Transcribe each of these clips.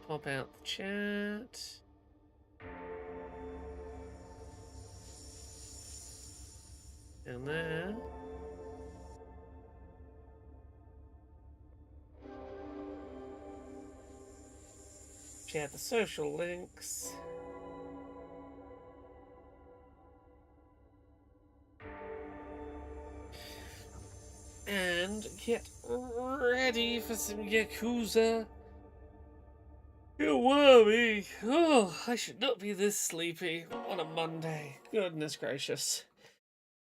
pop out the chat. Down there. Share the social links. And get ready for some Yakuza. Kiwami. Oh, I should not be this sleepy on a Monday. Goodness gracious.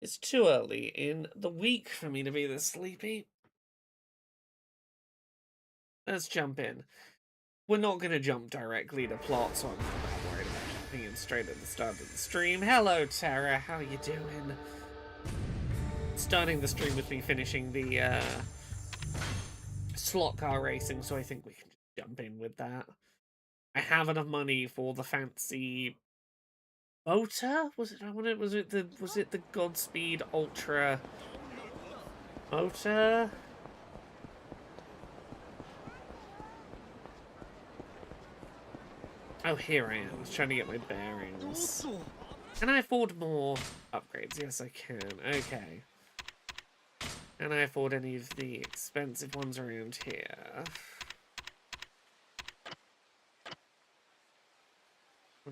It's too early in the week for me to be this sleepy. Let's jump in. We're not going to jump directly to plot, so I'm not that worried about jumping in straight at the start of the stream. Hello, Tara. How you doing? Starting the stream with me finishing the slot car racing, so I think we can just jump in with that. I have enough money for the fancy motor? Was it the Godspeed Ultra motor? Oh, here I am. I was trying to get my bearings. Can I afford more upgrades? Yes, I can. Okay. Can I afford any of the expensive ones around here?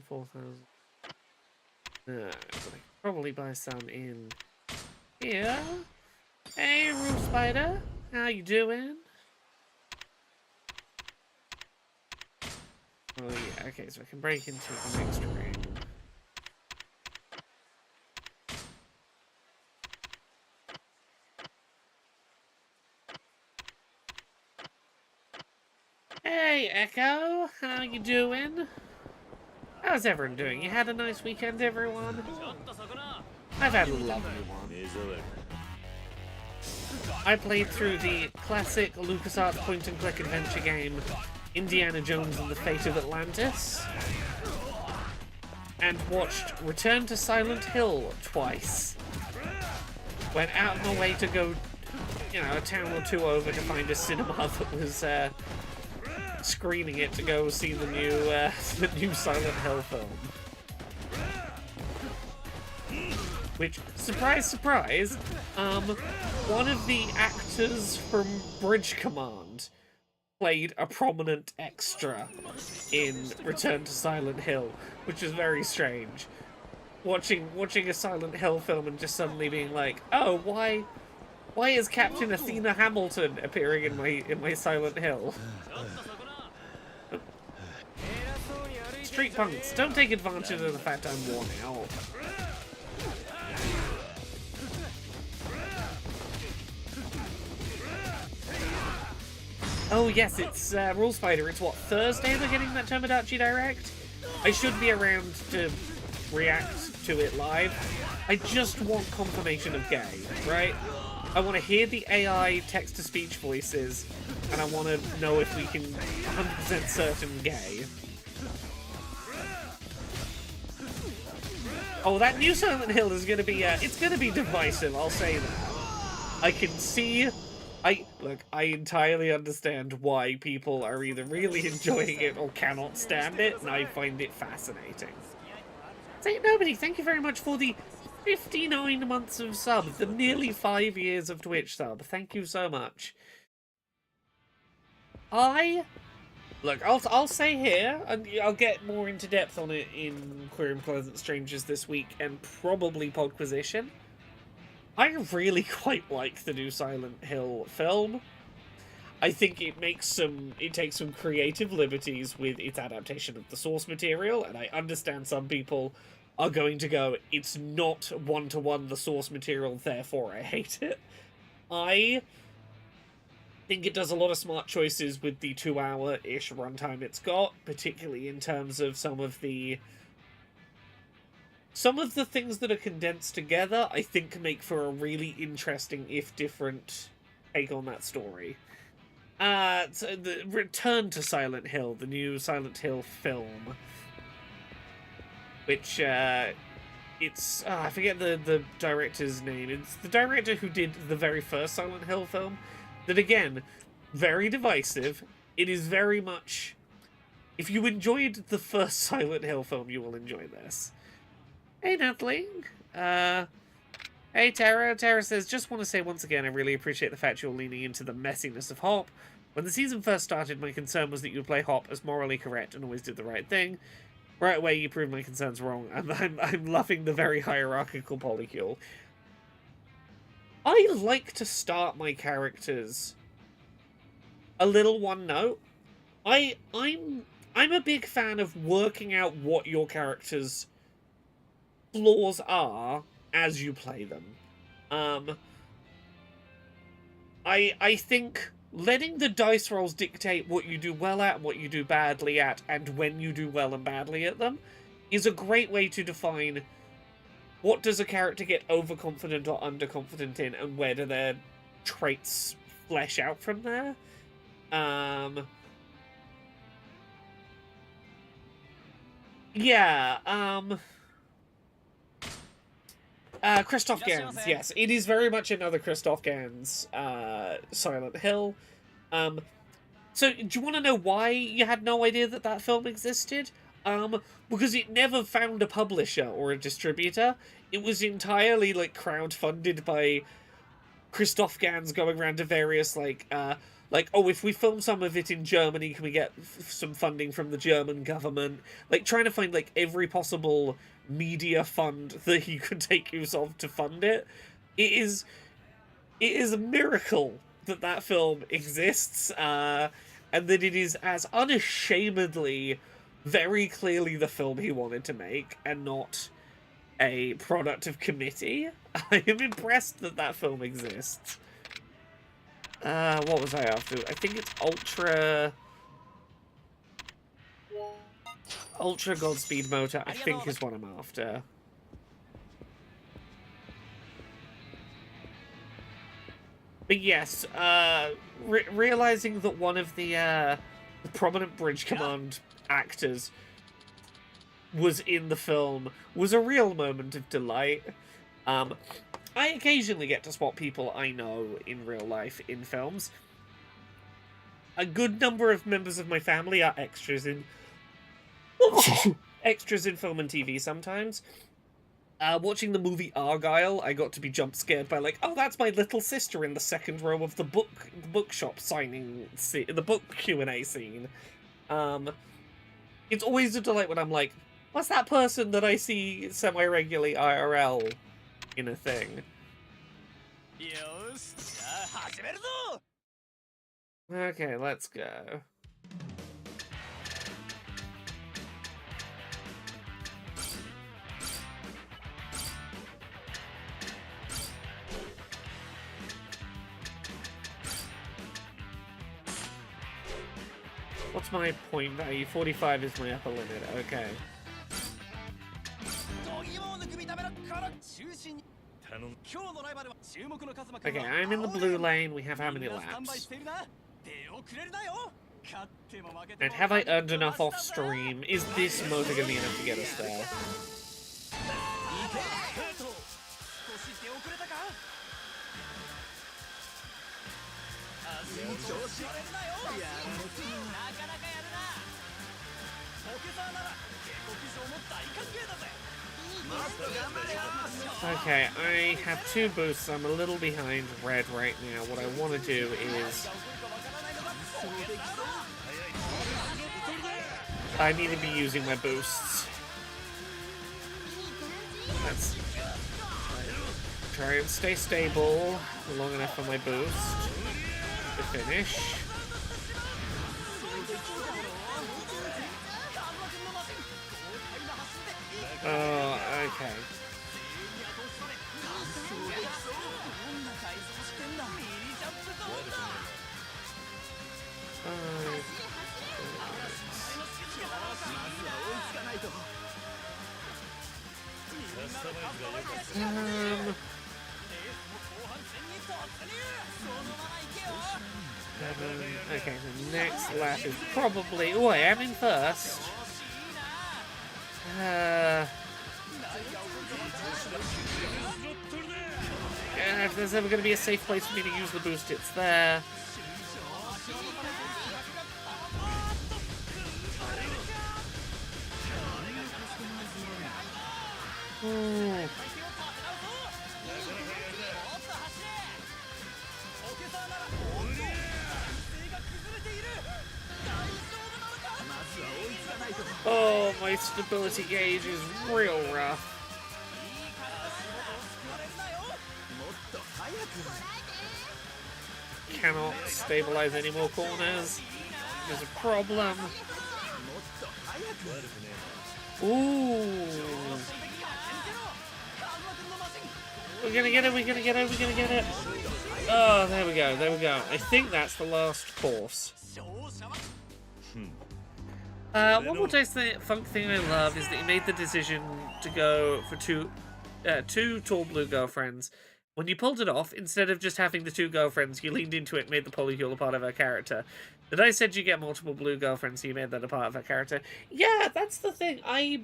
4,000. No, but I could probably buy some in here. Hey, Roof Spider. How you doing? Oh, yeah. Okay, so I can break into the next ring. Hey, Echo. How you doing? How's everyone doing? You had a nice weekend, everyone? I've had a lovely one. I played through the classic LucasArts point-and-click adventure game, Indiana Jones and the Fate of Atlantis, and watched Return to Silent Hill twice. Went out of my way to go, you know, a town or two over to find a cinema that was screening it to go see the new Silent Hill film. Which, surprise, surprise, one of the actors from Bridge Command played a prominent extra in Return to Silent Hill, which is very strange. Watching a Silent Hill film and just suddenly being like, oh, why is Captain Athena Hamilton appearing in my Silent Hill? Street punks, don't take advantage of the fact I'm worn out. Oh yes, it's Rule Spider. It's what, Thursday we're getting that Tomodachi Direct? I should be around to react to it live. I just want confirmation of gay, right? I want to hear the AI text-to-speech voices, and I want to know if we can 100% certain gay. Oh, that new Silent Hill is going to be, it's going to be divisive, I'll say that. I can see... Look, I entirely understand why people are either really enjoying it or cannot stand it, and I find it fascinating. Say nobody, thank you very much for the 59 months of sub, the nearly 5 years of Twitch sub. Thank you so much. Look, I'll say here, and I'll get more into depth on it in Queer and Pleasant Strangers this week, and probably Podquisition. I really quite like the new Silent Hill film. I think it takes some creative liberties with its adaptation of the source material, and I understand some people are going to go, it's not one-to-one the source material, therefore I hate it. I think it does a lot of smart choices with the 2-hour-ish runtime it's got, particularly in terms of some of the things that are condensed together, I think make for a really interesting, if different, take on that story. So the Return to Silent Hill, the new Silent Hill film, which, it's, I forget the director's name. It's the director who did the very first Silent Hill film, that again, very divisive. It is very much... If you enjoyed the first Silent Hill film, you will enjoy this. Hey, Natalie. Hey, Tara. Tara says, just want to say once again, I really appreciate the fact you're leaning into the messiness of Hop. When the season first started, my concern was that you would play Hop as morally correct and always did the right thing. Right away, you proved my concerns wrong. I'm loving the very hierarchical polycule. I like to start my characters a little one note. I'm a big fan of working out what your character's flaws are as you play them. I think letting the dice rolls dictate what you do well at, what you do badly at, and when you do well and badly at them is a great way to define what does a character get overconfident or underconfident in, and where do their traits flesh out from there. Christoph Gans, yes. It is very much another Christoph Gans Silent Hill. So, do you want to know why you had no idea that that film existed? Because it never found a publisher or a distributor. It was entirely, like, crowdfunded by Christoph Gans going around to various, oh, if we film some of it in Germany, can we get some funding from the German government? Like, trying to find, like, every possible media fund that he could take use of to fund it. It is a miracle that that film exists, and that it is as unashamedly, very clearly the film he wanted to make, and not a product of committee. I am impressed that that film exists. What was I after? I think it's Ultra Godspeed Motor, I think, is what I'm after. But yes, realizing that one of the prominent Bridge Command actors was in the film was a real moment of delight. I occasionally get to spot people I know in real life in films. A good number of members of my family are extras in extras in film and TV sometimes. Watching the movie Argyle, I got to be jump scared by, like, oh, that's my little sister in the second row of the bookshop signing the book Q&A scene. It's always a delight when I'm like, what's that person that I see semi-regularly IRL in a thing? Okay, let's go. What's my point value? 45 is my upper limit, okay. Okay, I'm in the blue lane. We have how many laps? And have I earned enough off stream? Is this motor going to be enough to get us there? Okay, I have 2 boosts. I'm a little behind red right now. What I want to do is... I need to be using my boosts. Let's try and stay stable long enough for my boost to finish. Oh, okay. Okay, the next lap is probably... Oh, I am in first. If there's ever going to be a safe place for me to use the boost, it's there. Hmm. Oh, my stability gauge is real rough. Cannot stabilize any more corners. There's a problem. Ooh. We're gonna get it, we're gonna get it, we're gonna get it. Oh, there we go, there we go. I think that's the last course. One more funk thing I love is that he made the decision to go for two tall blue girlfriends. When you pulled it off, instead of just having the two girlfriends, you leaned into it and made the polycule a part of her character. The dice said you get multiple blue girlfriends, so you made that a part of her character. Yeah, that's the thing. I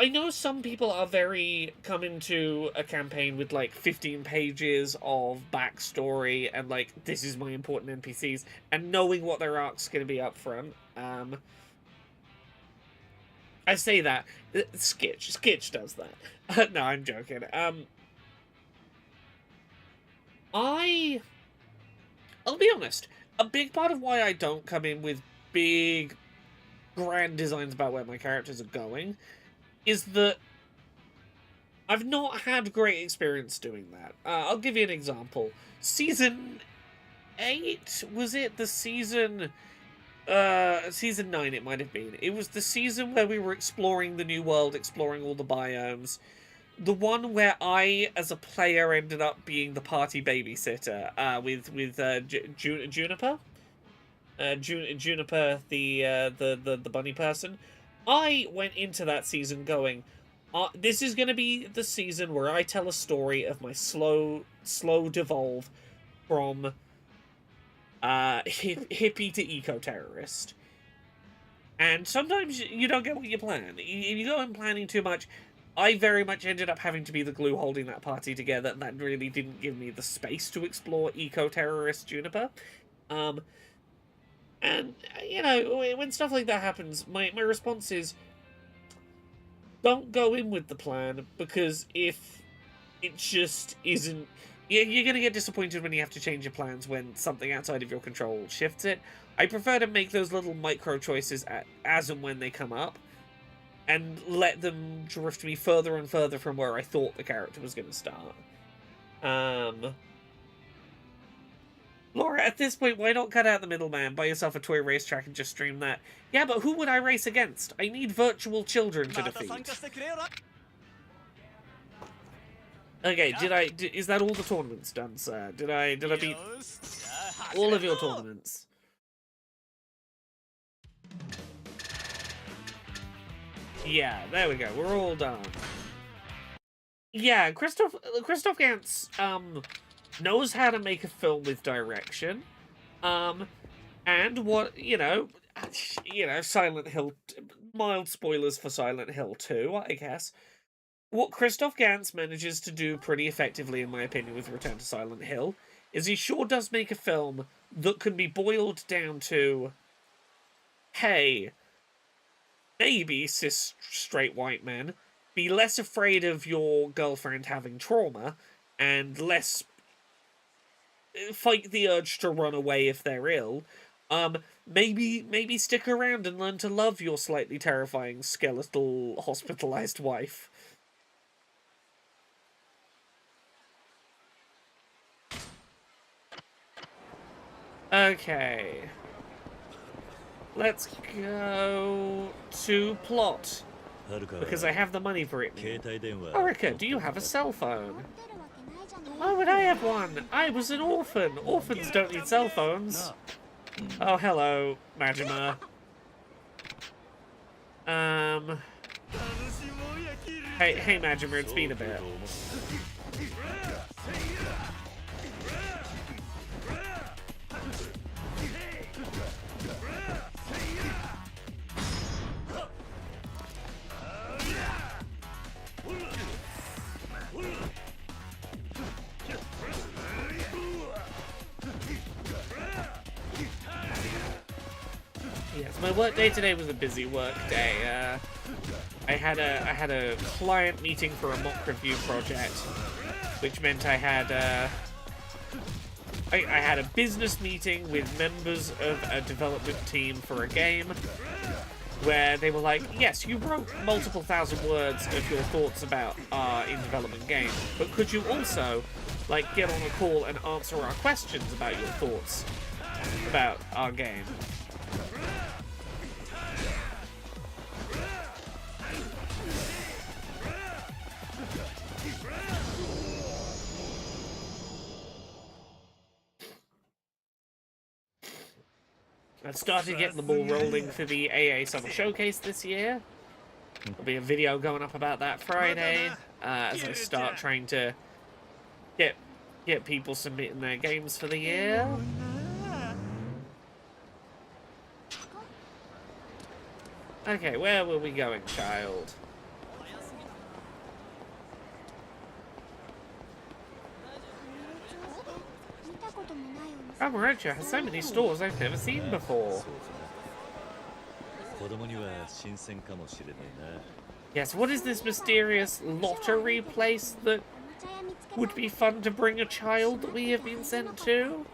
know some people are very coming to a campaign with like 15 pages of backstory and like, this is my important NPCs, and knowing what their arc's going to be up front. I say that. Skitch does that. No, I'm joking. I'll be honest. A big part of why I don't come in with big, grand designs about where my characters are going is that I've not had great experience doing that. I'll give you an example. Season 8? Was it the season... Season 9 it might have been. It was the season where we were exploring the new world, exploring all the biomes. The one where I, as a player, ended up being the party babysitter, with Juniper? Juniper, the bunny person. I went into that season going, this is going to be the season where I tell a story of my slow devolve from hippie to eco-terrorist. And sometimes you don't get what you plan. If you go in planning too much, I very much ended up having to be the glue holding that party together, and that really didn't give me the space to explore eco-terrorist Juniper. And, you know, when stuff like that happens, my response is, don't go in with the plan, because if it just isn't... You're going to get disappointed when you have to change your plans when something outside of your control shifts it. I prefer to make those little micro choices as and when they come up, and let them drift me further and further from where I thought the character was going to start. Laura, at this point, why not cut out the middleman, buy yourself a toy racetrack and just stream that? Yeah, but who would I race against? I need virtual children to defeat. Okay, is that all the tournaments done, sir? Did I beat all of your tournaments? Yeah, there we go. We're all done. Yeah, Christoph Gans knows how to make a film with direction. And what, you know, Silent Hill, mild spoilers for Silent Hill 2, I guess. What Christoph Gans manages to do pretty effectively, in my opinion, with Return to Silent Hill, is he sure does make a film that can be boiled down to, hey, maybe, cis straight white men, be less afraid of your girlfriend having trauma, and less fight the urge to run away if they're ill. Maybe stick around and learn to love your slightly terrifying skeletal hospitalized wife. Okay. Let's go to plot. Because I have the money for it. Orica, do you have a cell phone? Why would I have one? I was an orphan. Orphans don't need cell phones. Oh, hello, Majima. Hey, Majima, it's been a bit. Yes, my work day today was a busy work day. I had a client meeting for a mock review project, which meant I had a business meeting with members of a development team for a game, where they were like, yes, you wrote multiple thousand words of your thoughts about our in-development game, but could you also, like, get on a call and answer our questions about your thoughts about our game? I've started getting the ball rolling for the AA Summer Showcase this year. There'll be a video going up about that Friday, as I start trying to get people submitting their games for the year. Okay, where were we going, child? Amarantia has so many stores I've never seen before. Yes, what is this mysterious lottery place that would be fun to bring a child that we have been sent to?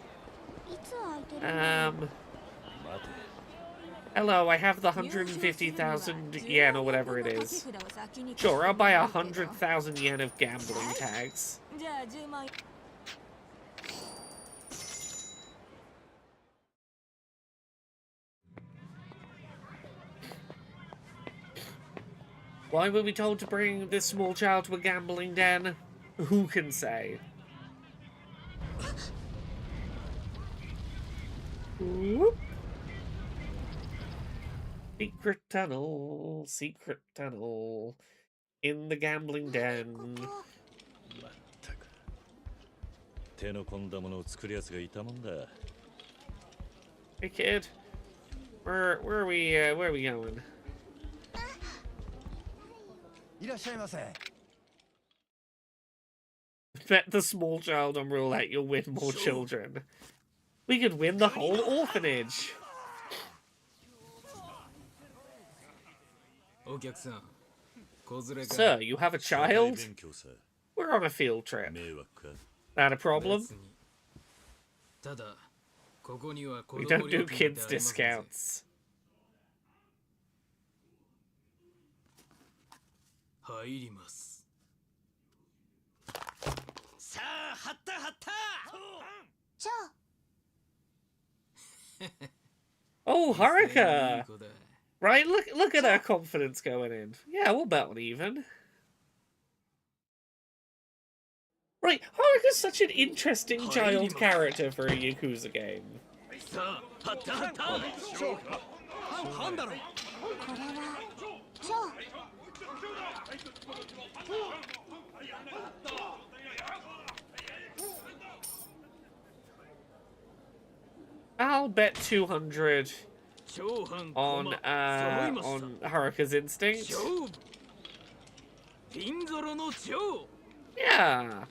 Hello, I have the 150,000 yen or whatever it is. Sure, I'll buy 100,000 yen of gambling tags. Why were we told to bring this small child to a gambling den? Who can say? Whoop. Secret tunnel. In the gambling den. Hey kid, where are we going? Bet the small child on roulette, you'll win more children. We could win the whole orphanage. Sir, you have a child? We're on a field trip. Not a problem? We don't do kids discounts. Oh, Haruka! Right, look at her confidence going in. Yeah, we'll bet on even. Right, Haruka's such an interesting child character for a Yakuza game. I'll bet 200 on Haruka's instinct. Yeah.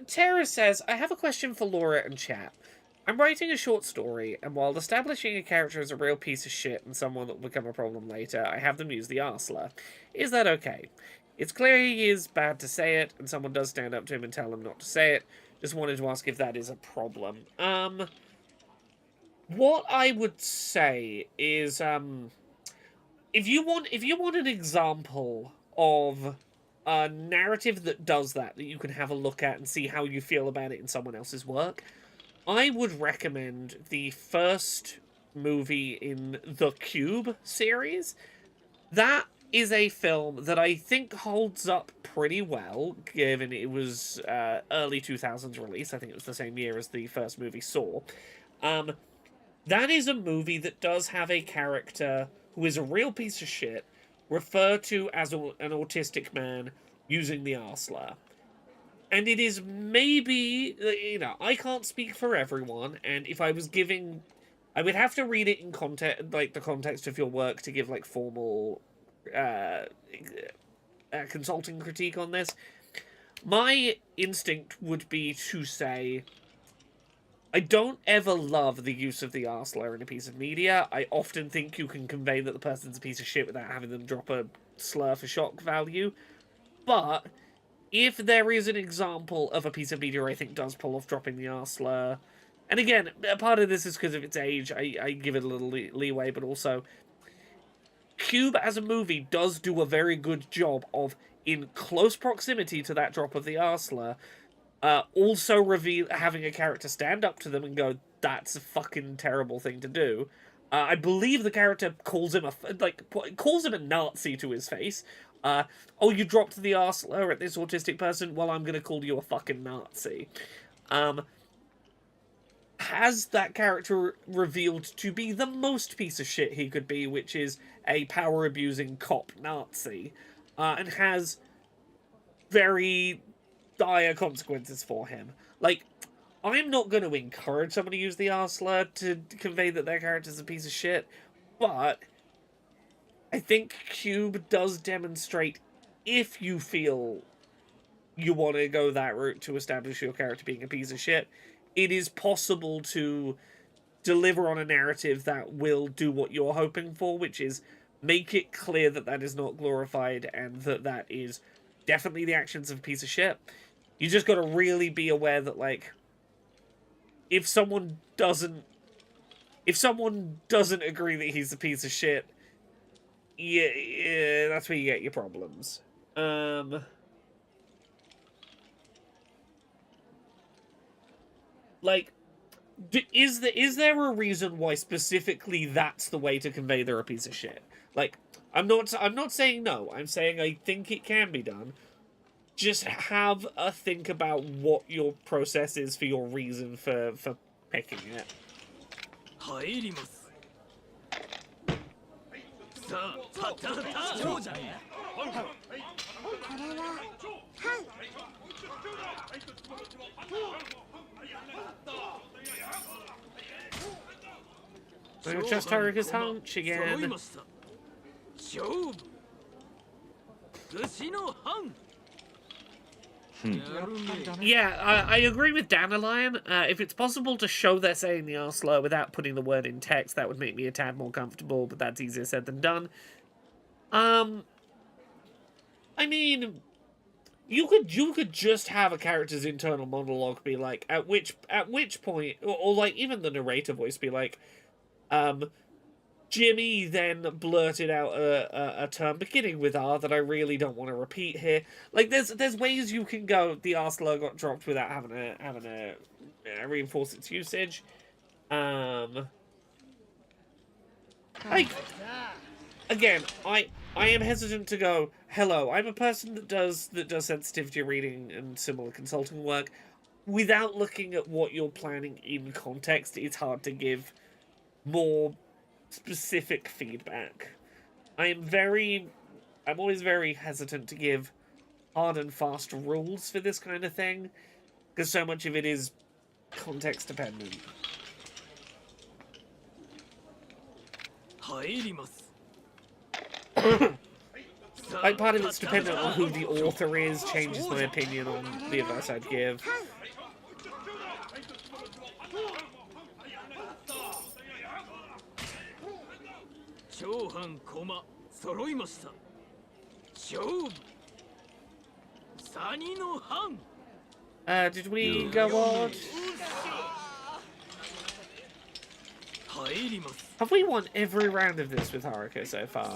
Tara says, I have a question for Laura and chat. I'm writing a short story, and while establishing a character as a real piece of shit and someone that will become a problem later, I have them use the arsler. Is that okay? It's clear he is bad to say it, and someone does stand up to him and tell him not to say it. Just wanted to ask if that is a problem. What I would say is, if you want an example of a narrative that does that you can have a look at and see how you feel about it in someone else's work, I would recommend the first movie in the Cube series. That is a film that I think holds up pretty well, given it was early 2000s release. I think it was the same year as the first movie Saw. That is a movie that does have a character who is a real piece of shit, referred to as an autistic man using the arsler. And it is maybe, I can't speak for everyone, and if I was giving, I would have to read it in context, like the context of your work to give like formal consulting critique on this. My instinct would be to say, I don't ever love the use of the R slur in a piece of media. I often think you can convey that the person's a piece of shit without having them drop a slur for shock value. But if there is an example of a piece of media I think does pull off dropping the R slur, and again, part of this is because of its age, I give it a little leeway, but also Cube as a movie does do a very good job of, in close proximity to that drop of the R slur, also having a character stand up to them and go, "That's a fucking terrible thing to do." I believe the character calls him a Nazi to his face. Oh, you dropped the R slur at this autistic person? Well, I'm gonna call you a fucking Nazi. Has that character revealed to be the most piece of shit he could be, which is a power-abusing cop Nazi, and has very dire consequences for him. Like, I'm not going to encourage someone to use the R slur to convey that their character's a piece of shit, but I think Cube does demonstrate, if you feel you want to go that route to establish your character being a piece of shit, it is possible to deliver on a narrative that will do what you're hoping for, which is make it clear that that is not glorified and that that is definitely the actions of a piece of shit. You just got to really be aware that, like, if someone doesn't agree that he's a piece of shit, yeah, that's where you get your problems. Like, is there a reason why specifically that's the way to convey they're a piece of shit? Like, I'm not saying no. I'm saying I think it can be done. Just have a think about what your process is for your reason for picking it. So just Haruka's hunch again. Yeah, I agree with Dandelion. If it's possible to show they're saying the R slur without putting the word in text, that would make me a tad more comfortable, but that's easier said than done. I mean, you could just have a character's internal monologue be like, at which point, or like even the narrator voice be like, Jimmy then blurted out a term beginning with R that I really don't want to repeat here. Like, there's ways you can go, the R slur got dropped without having to reinforce its usage. Like, again, I am hesitant to go, hello, I'm a person that does sensitivity reading and similar consulting work. Without looking at what you're planning in context, it's hard to give more specific feedback. I'm always very hesitant to give hard and fast rules for this kind of thing, because so much of it is context dependent. Like, part of it's dependent on who the author is, changes my opinion on the advice I'd give. Did we go on? Have we won every round of this with Haruka so far?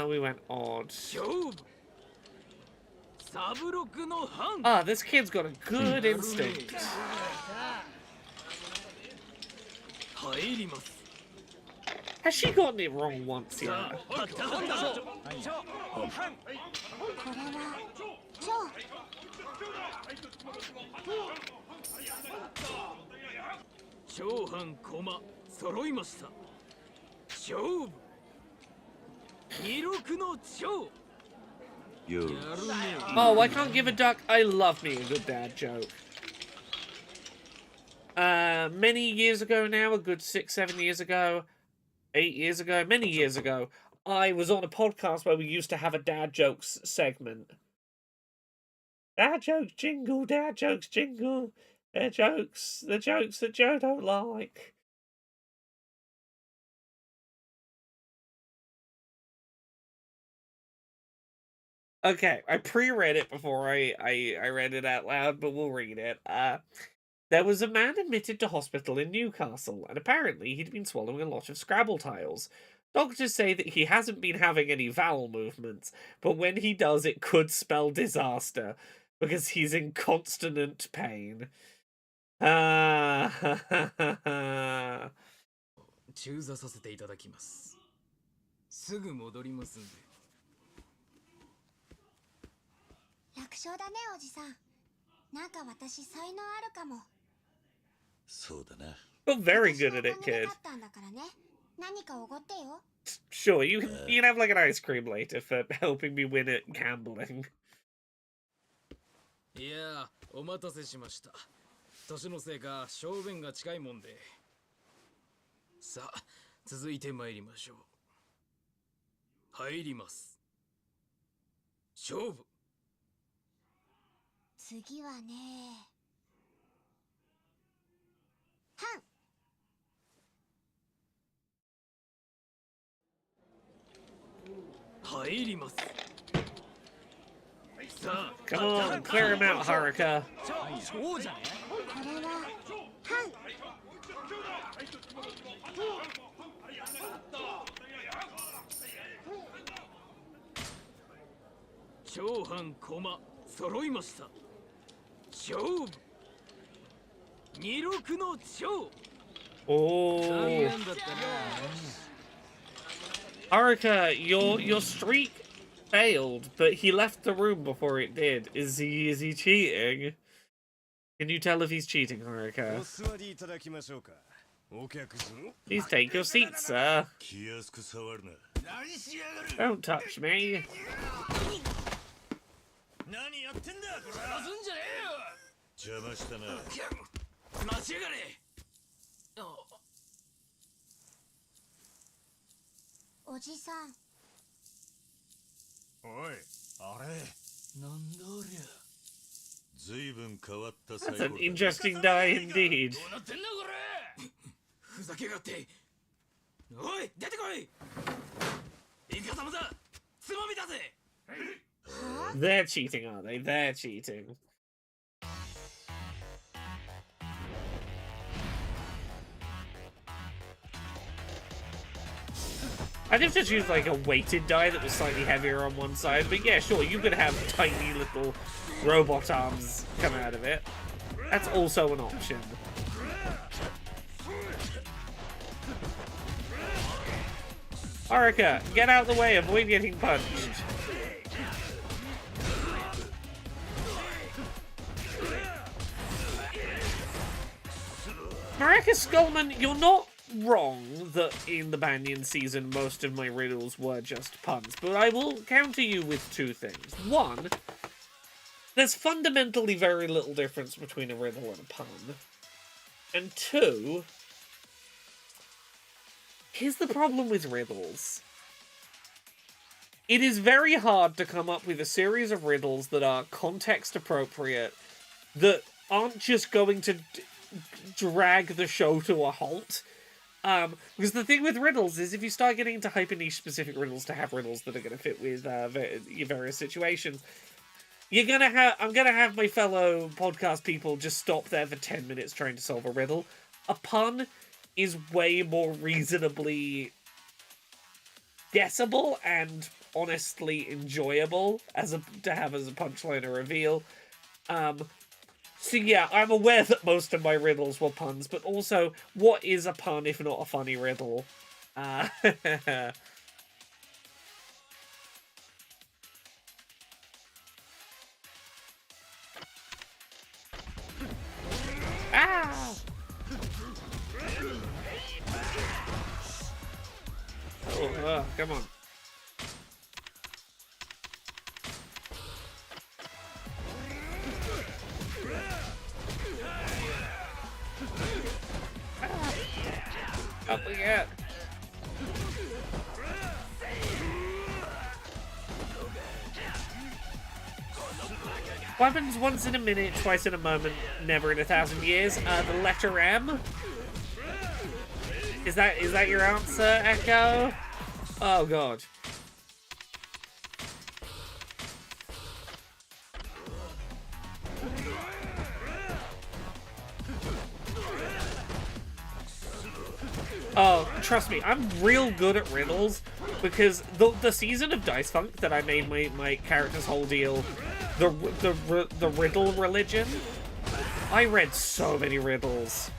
We went odd. Ah, this kid's got a good instinct. Has she gotten it wrong once yet? Oh, I can't give a duck. I love me a good dad joke. Many years ago now, a good 6-7 years ago, 8 years ago, many years ago, I was on a podcast where we used to have a dad jokes segment. Dad jokes jingle, dad jokes jingle. They're jokes, the jokes that Joe don't like. Okay, I pre-read it before I read it out loud, but we'll read it. There was a man admitted to hospital in Newcastle, and apparently he'd been swallowing a lot of Scrabble tiles. Doctors say that he hasn't been having any bowel movements, but when he does, it could spell disaster, because he's in constant pain. 中座させていただきます。すぐ戻りますんで。楽勝だね、おじさん。なんか私才能あるかも。そうだな。You're very good at it, kid. 何かおごってよ。Sure, you can have like an ice cream later for helping me win at gambling. いや、お待たせしました。年のせいか小便が近いもんで。さあ、続いて参りましょう。入ります。勝負。次はね。入ります。Come on, clear him out, Haruka. そうじゃね。これは長半駒揃いました。勝負。26の超。Oh, Haruka, your streak failed, but he left the room before it did. Is he cheating? Can you tell if he's cheating, Haruka? Please take your seat, sir. Don't touch me. Oh. おじさん。おい、あれ。なんだおりゃ。随分変わったサイ That's コ an ロ。interesting die indeed. どうなってんだこれ。ふざけがって。おい、出てこい。イカ様だ。つまみだぜ。They're cheating, aren't they? They're cheating. I'd have to choose like a weighted die that was slightly heavier on one side, but yeah, sure, you could have tiny little robot arms come out of it. That's also an option. Haruka, get out of the way, avoid getting punched. Maracas Skullman, you're not wrong that in the Banyan season most of my riddles were just puns, but I will counter you with two things. One, there's fundamentally very little difference between a riddle and a pun. And two, here's the problem with riddles. It is very hard to come up with a series of riddles that are context appropriate, that aren't just going to drag the show to a halt. Because the thing with riddles is if you start getting into hyper niche specific riddles to have riddles that are going to fit with your various situations, I'm gonna have my fellow podcast people just stop there for 10 minutes trying to solve a riddle. A pun is way more reasonably guessable and honestly enjoyable to have as a punchline or reveal. So yeah, I'm aware that most of my riddles were puns, but also, what is a pun if not a funny riddle? Ah! Oh, come on. Up we get. What happens once in a minute, twice in a moment, never in 1,000 years? The letter M? Is that your answer, Echo? Oh god. Oh, trust me, I'm real good at riddles because the season of Dice Funk that I made my character's whole deal, the riddle religion, I read so many riddles.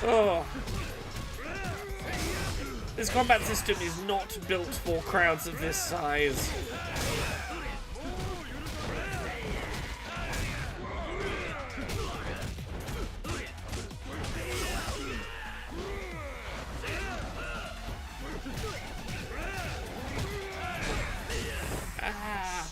Oh. This combat system is not built for crowds of this size. Ah.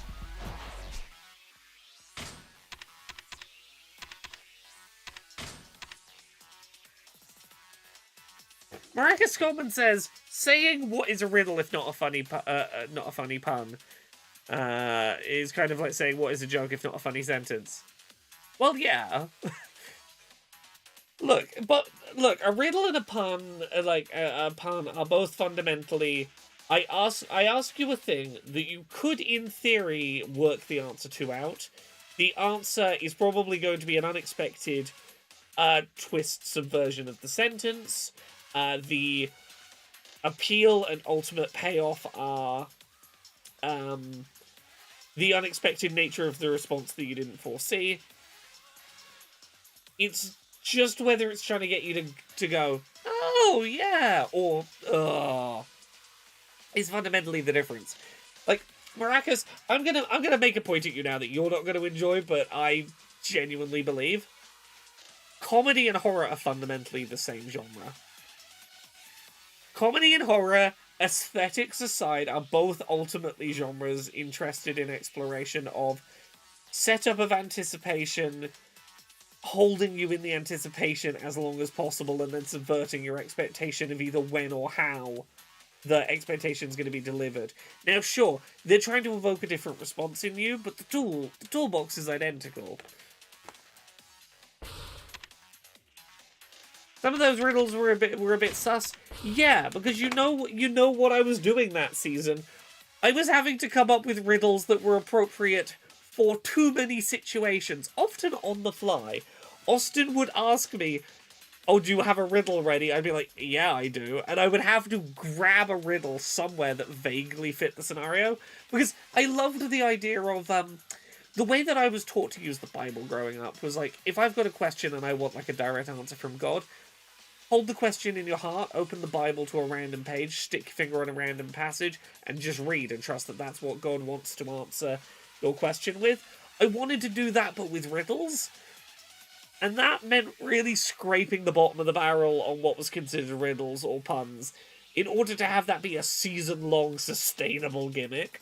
Marcus Coleman says, saying what is a riddle if not a funny pun is kind of like saying what is a joke if not a funny sentence. Well, yeah. Look, a riddle and a pun, a pun, are both fundamentally. I ask you a thing that you could, in theory, work the answer to out. The answer is probably going to be an unexpected twist subversion of the sentence. The appeal and ultimate payoff are the unexpected nature of the response that you didn't foresee. It's just whether it's trying to get you to go, oh, yeah, or, is fundamentally the difference. Like, Maracas, I'm gonna make a point at you now that you're not gonna enjoy, but I genuinely believe. Comedy and horror are fundamentally the same genre. Comedy and horror, aesthetics aside, are both ultimately genres interested in exploration of setup of anticipation, holding you in the anticipation as long as possible, and then subverting your expectation of either when or how the expectation is going to be delivered. Now, sure, they're trying to evoke a different response in you, but the toolbox is identical. Some of those riddles were a bit sus. Yeah, because you know what I was doing that season. I was having to come up with riddles that were appropriate for too many situations, often on the fly. Austin would ask me, oh, do you have a riddle ready? I'd be like, yeah, I do. And I would have to grab a riddle somewhere that vaguely fit the scenario. Because I loved the idea of, the way that I was taught to use the Bible growing up was like, if I've got a question and I want like a direct answer from God, hold the question in your heart, open the Bible to a random page, stick your finger on a random passage, and just read and trust that that's what God wants to answer your question with. I wanted to do that, but with riddles. And that meant really scraping the bottom of the barrel on what was considered riddles or puns in order to have that be a season-long sustainable gimmick.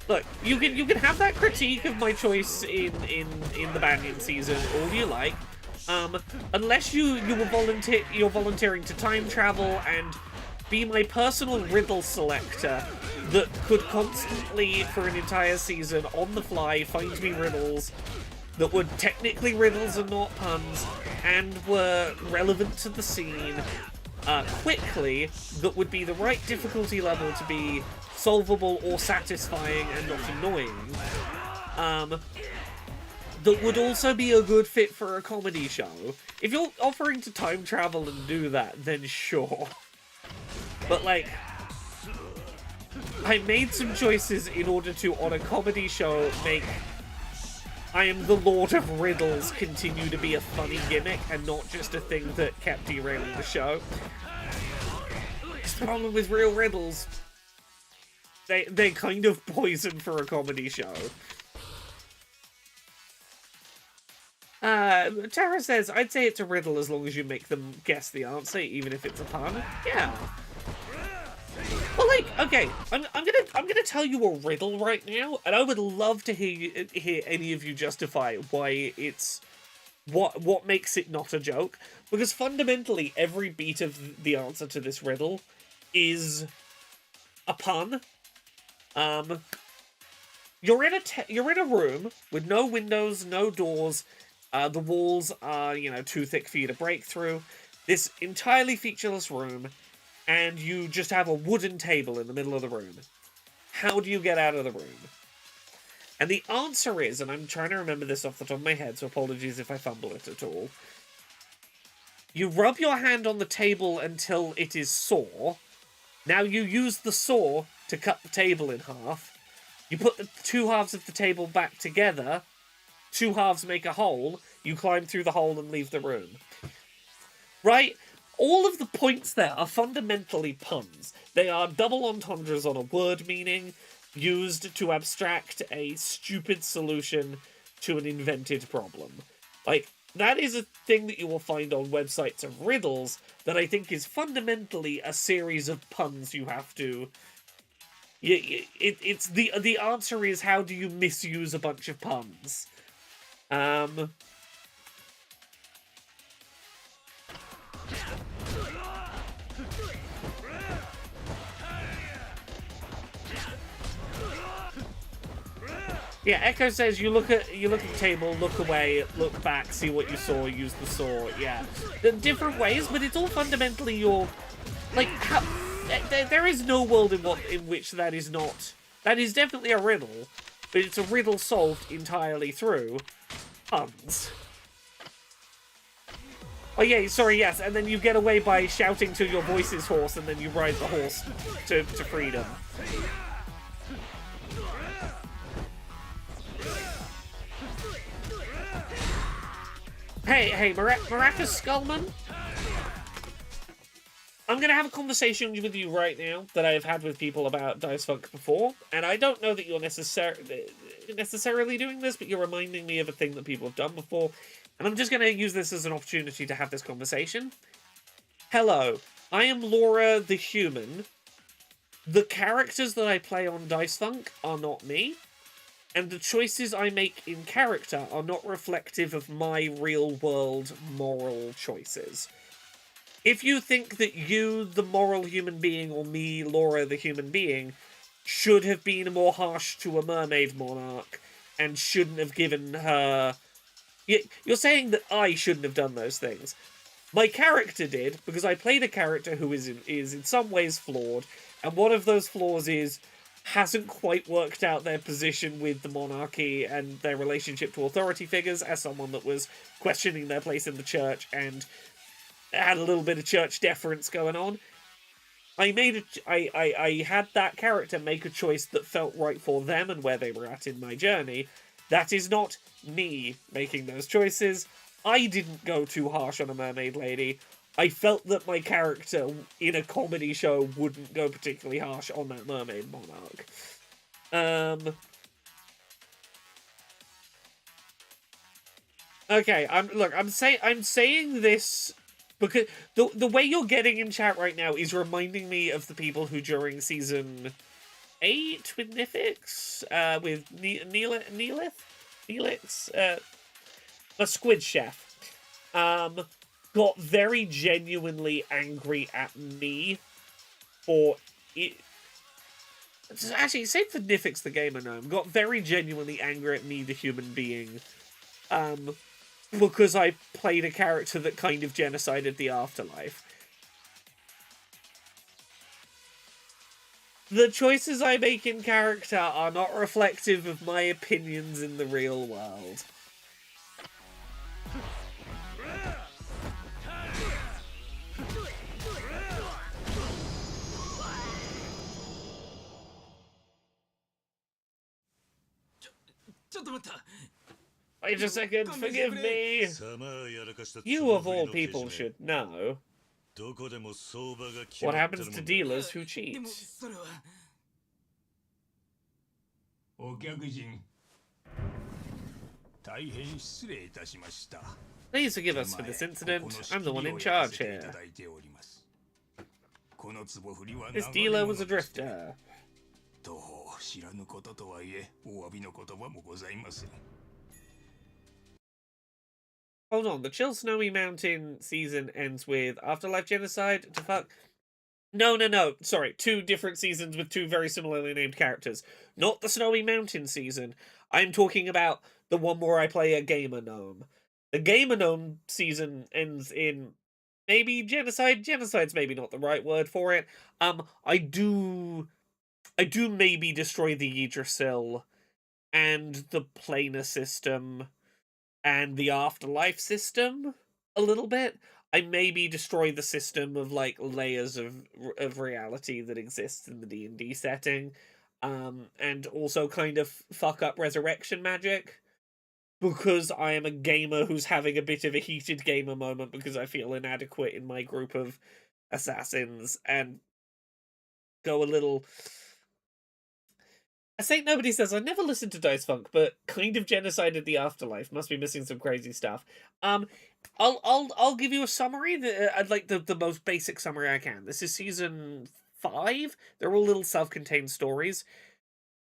Look, you can have that critique of my choice in the Banyan season all you like, unless you're volunteering to time travel and be my personal riddle selector that could constantly, for an entire season, on the fly, find me riddles that were technically riddles and not puns, and were relevant to the scene, quickly, that would be the right difficulty level to be solvable or satisfying and not annoying, that would also be a good fit for a comedy show. If you're offering to time travel and do that, then sure. But, like, I made some choices in order to, on a comedy show, make I am the Lord of Riddles continue to be a funny gimmick and not just a thing that kept derailing the show. The problem with real riddles, they're kind of poison for a comedy show. Tara says, I'd say it's a riddle as long as you make them guess the answer, even if it's a pun. Yeah. Well, like, okay, I'm gonna tell you a riddle right now, and I would love to hear any of you justify why it's what makes it not a joke, because fundamentally every beat of the answer to this riddle is a pun. You're in a room with no windows, no doors. The walls are, too thick for you to break through. This entirely featureless room, and you just have a wooden table in the middle of the room. How do you get out of the room? And the answer is, and I'm trying to remember this off the top of my head, so apologies if I fumble it at all. You rub your hand on the table until it is sore. Now you use the saw to cut the table in half. You put the two halves of the table back together. Two halves make a hole. You climb through the hole and leave the room. Right? All of the points there are fundamentally puns. They are double entendres on a word meaning, used to abstract a stupid solution to an invented problem. Like, that is a thing that you will find on websites of riddles that I think is fundamentally a series of puns you have to... It's the answer is, how do you misuse a bunch of puns? Yeah, Echo says you look at the table, look away, look back, see what you saw, use the saw. Yeah, different ways, but it's all fundamentally your how. There is no world in which that is not. That is definitely a riddle, but it's a riddle solved entirely through puns. Oh yeah, sorry, yes, and then you get away by shouting till your voice is hoarse, and then you ride the horse to freedom. Hey, Maracas Skullman? I'm going to have a conversation with you right now that I have had with people about Dice Funk before, and I don't know that you're necessarily doing this, but you're reminding me of a thing that people have done before, and I'm just going to use this as an opportunity to have this conversation. Hello, I am Laura the Human. The characters that I play on Dice Funk are not me, and the choices I make in character are not reflective of my real-world moral choices. If you think that you, the moral human being, or me, Laura, the human being, should have been more harsh to a mermaid monarch and shouldn't have given her... You're saying that I shouldn't have done those things. My character did, because I played a character who is in some ways flawed, and one of those flaws is hasn't quite worked out their position with the monarchy and their relationship to authority figures as someone that was questioning their place in the church and had a little bit of church deference going on. I had that character make a choice that felt right for them and where they were at in my journey. That is not me making those choices. I didn't go too harsh on a mermaid lady. I felt that my character in a comedy show wouldn't go particularly harsh on that mermaid monarch. Okay, I'm saying this because the way you're getting in chat right now is reminding me of the people who during season 8 with Nifix, with Neelix, a squid chef, got very genuinely angry at me for it. Actually, same for Nifix the gamer gnome, got very genuinely angry at me, the human being, because I played a character that kind of genocided the afterlife. The choices I make in character are not reflective of my opinions in the real world. Wait a second, forgive me! You of all people should know what happens to dealers who cheat. お客人大変失礼いたしました。 Please forgive us for this incident. I'm the one in charge here. この壺振りは This dealer was a drifter. 当方知らぬこととはいえお詫びの言葉もございません。 Hold on, the Chill Snowy Mountain season ends with Afterlife Genocide? To fuck? No. Sorry, 2 different seasons with 2 very similarly named characters. Not the Snowy Mountain season. I'm talking about the one where I play a gamer gnome. The gamer gnome season ends in maybe genocide. Genocide's maybe not the right word for it. I do maybe destroy the Yggdrasil and the planar system and the afterlife system a little bit. I maybe destroy the system of like layers of reality that exists in the D&D setting, and also kind of fuck up resurrection magic, because I am a gamer who's having a bit of a heated gamer moment because I feel inadequate in my group of assassins, and go a little. I say nobody says I never listened to Dice Funk, but kind of genocided the afterlife. Must be missing some crazy stuff. I'll give you a summary. I'd like the most basic summary I can. This is season 5. They're all little self-contained stories.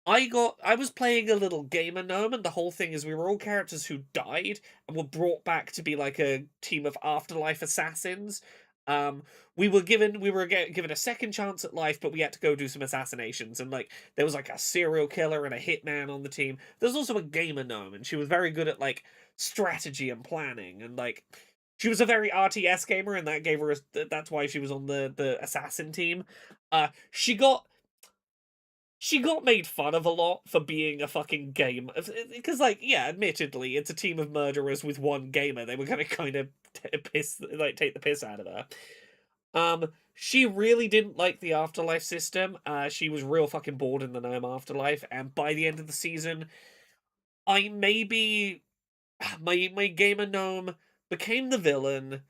I was playing a little gamer gnome, and the whole thing is we were all characters who died and were brought back to be like a team of afterlife assassins. We were given a second chance at life, but we had to go do some assassinations, and like there was like a serial killer and a hitman on the team. There's also a gamer gnome, and she was very good at like strategy and planning, and like she was a very RTS gamer, and that gave her that's why she was on the assassin team. She got made fun of a lot for being a fucking gamer, because like, yeah, admittedly it's a team of murderers with one gamer. They were gonna kind of take the piss out of her. She really didn't like the afterlife system. She was real fucking bored in the gnome afterlife, and by the end of the season, I maybe my gamer gnome became the villain.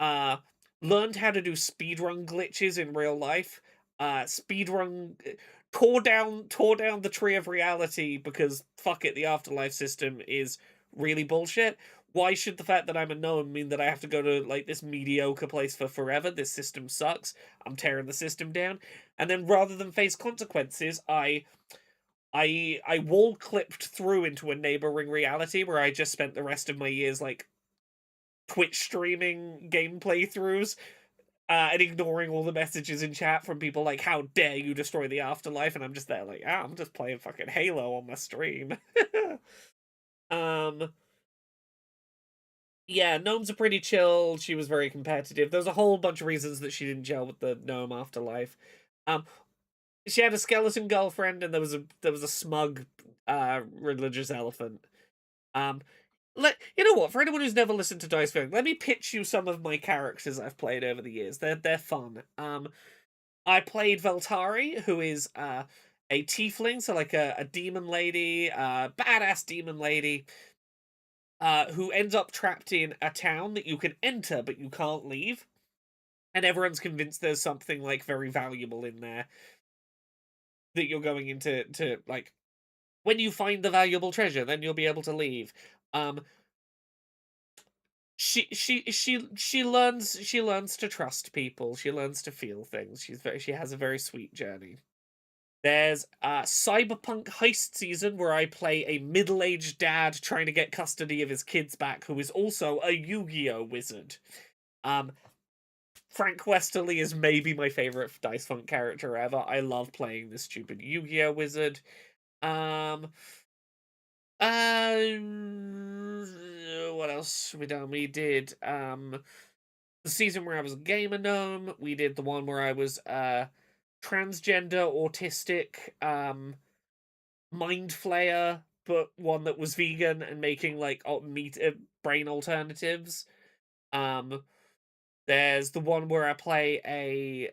Learned how to do speedrun glitches in real life. Speedrun tore down the tree of reality because fuck it, the afterlife system is really bullshit. Why should the fact that I'm a gnome mean that I have to go to like this mediocre place for forever? This system sucks. I'm tearing the system down. And then rather than face consequences, I wall clipped through into a neighboring reality where I just spent the rest of my years like Twitch streaming game playthroughs, and ignoring all the messages in chat from people like, how dare you destroy the afterlife, and I'm just there like, I'm just playing fucking Halo on my stream. Yeah, gnomes are pretty chill. She was very competitive. There's a whole bunch of reasons that she didn't gel with the gnome afterlife. She had a skeleton girlfriend, and there was a smug religious elephant. You know what? For anyone who's never listened to Dice Going, let me pitch you some of my characters I've played over the years. They're fun. I played Veltari, who is a tiefling, so like a demon lady, badass demon lady, who ends up trapped in a town that you can enter but you can't leave, and everyone's convinced there's something like very valuable in there that you're going into to like. When you find the valuable treasure, then you'll be able to leave. She learns to trust people. She learns to feel things. She has a very sweet journey. There's a cyberpunk heist season where I play a middle-aged dad trying to get custody of his kids back, who is also a Yu-Gi-Oh wizard. Frank Westerly is maybe my favorite Dice Funk character ever. I love playing this stupid Yu-Gi-Oh wizard. What else have we done? We did the season where I was a gamer gnome. We did the one where I was transgender, autistic, mind flayer, but one that was vegan and making like meat brain alternatives. There's the one where I play a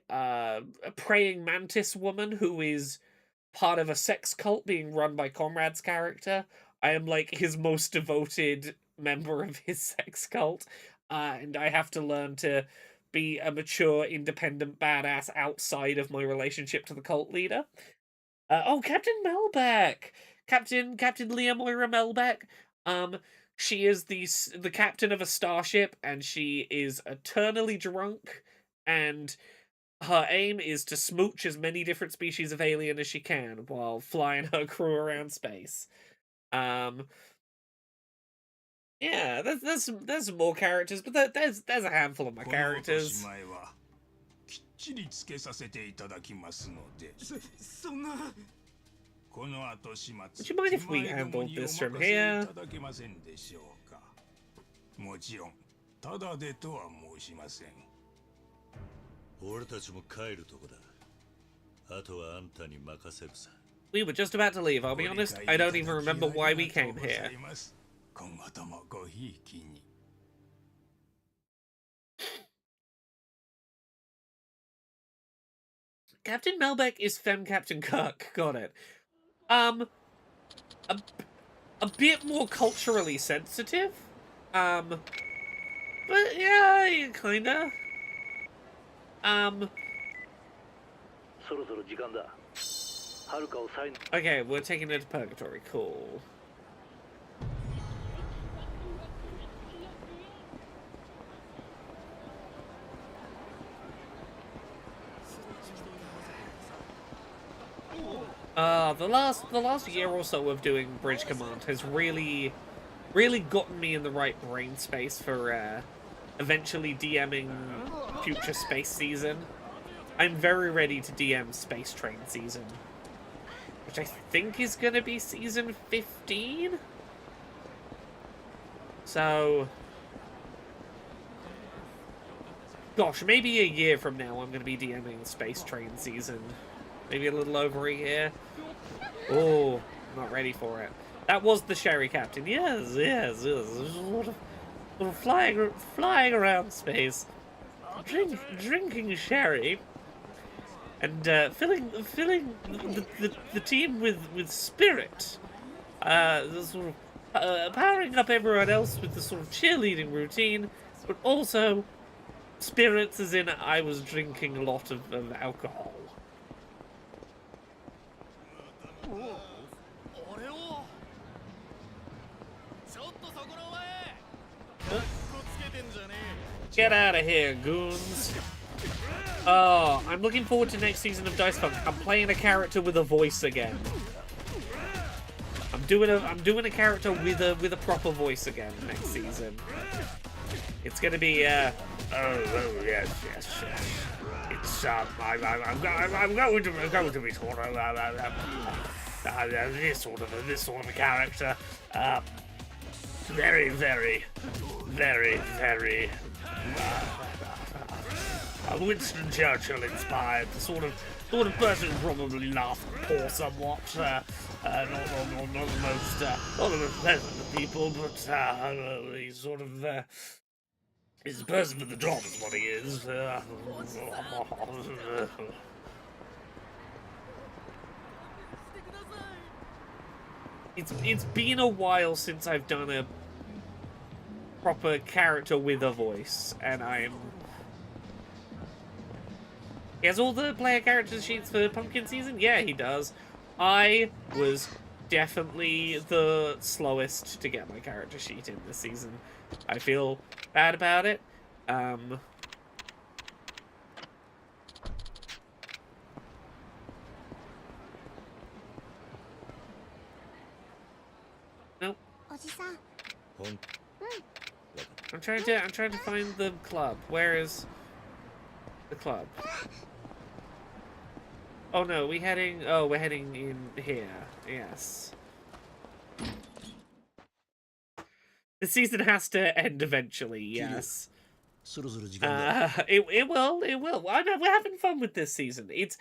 praying mantis woman who is part of a sex cult being run by Conrad's character. I am like his most devoted member of his sex cult, and I have to learn to be a mature, independent badass outside of my relationship to the cult leader. Captain Melbeck, Captain Leah Moira Melbeck. She is the captain of a starship, and she is eternally drunk, and her aim is to smooch as many different species of alien as she can while flying her crew around space. Yeah, there's some more characters, but there's a handful of my この落とし characters. 前はきっちりつけさせていただきますので、そんな。この後始 Would 末 you mind if we 手前ども handled にお this from 任せい here? ただけませんでしょうか。もちろんただでとは申しません。俺たちも帰るとこだ。あとはあんたに任せるさ。We were just about to leave. I'll be honest, I don't even remember why we came here. 今後ともごひいきに。Captain Melbeck is Fem Captain Kirk. Got it. A bit more culturally sensitive. But yeah, kinda. そろそろ時間だ。はるかをサイン。 Okay, we're taking her to purgatory. Cool. The last year or so of doing Bridge Command has really gotten me in the right brain space for eventually DMing future Space Season. I'm very ready to DM Space Train Season, which I think is going to be Season 15? So... Gosh, maybe a year from now I'm going to be DMing Space Train Season. Maybe a little over a year. Oh, not ready for it. That was the Sherry Captain. Yes. Sort of flying around space, drinking sherry, and filling the team with spirit. Sort of powering up everyone else with the sort of cheerleading routine, but also spirits, as in I was drinking a lot of alcohol. Get out of here, goons. Oh, I'm looking forward to next season of Dice Funk. I'm playing a character with a voice again. I'm doing a character with a proper voice again next season. It's gonna be oh yes. It's I'm going to be sort of this sort of a character. Very Winston Churchill inspired, the sort of person who probably laughed and paw somewhat. Not the most pleasant of people, but he's sort of he's a person for the job, is what he is. It's been a while since I've done a proper character with a voice, and he has all the player character sheets for Pumpkin Season? Yeah, he does. I was definitely the slowest to get my character sheet in this season. I feel bad about it. Nope. I'm trying to find the club. Where is the club? Oh no, we're heading in here. Yes. The season has to end eventually, yes. It will. I know, we're having fun with this season. It's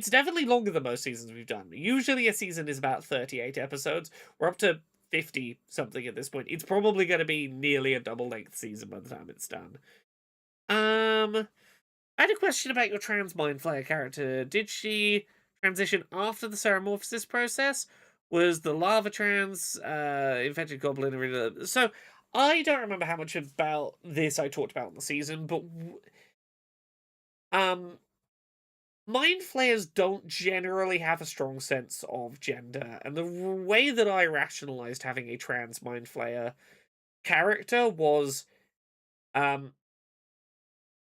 definitely longer than most seasons we've done. Usually a season is about 38 episodes. We're up to 50 something at this point. It's probably going to be nearly a double-length season by the time it's done. I had a question about your trans Mind Flayer character. Did she transition after the Ceramorphosis process? Was the lava trans infected goblin? So I don't remember how much about this I talked about in the season, but mind flayers don't generally have a strong sense of gender, and the way that I rationalized having a trans mind flayer character was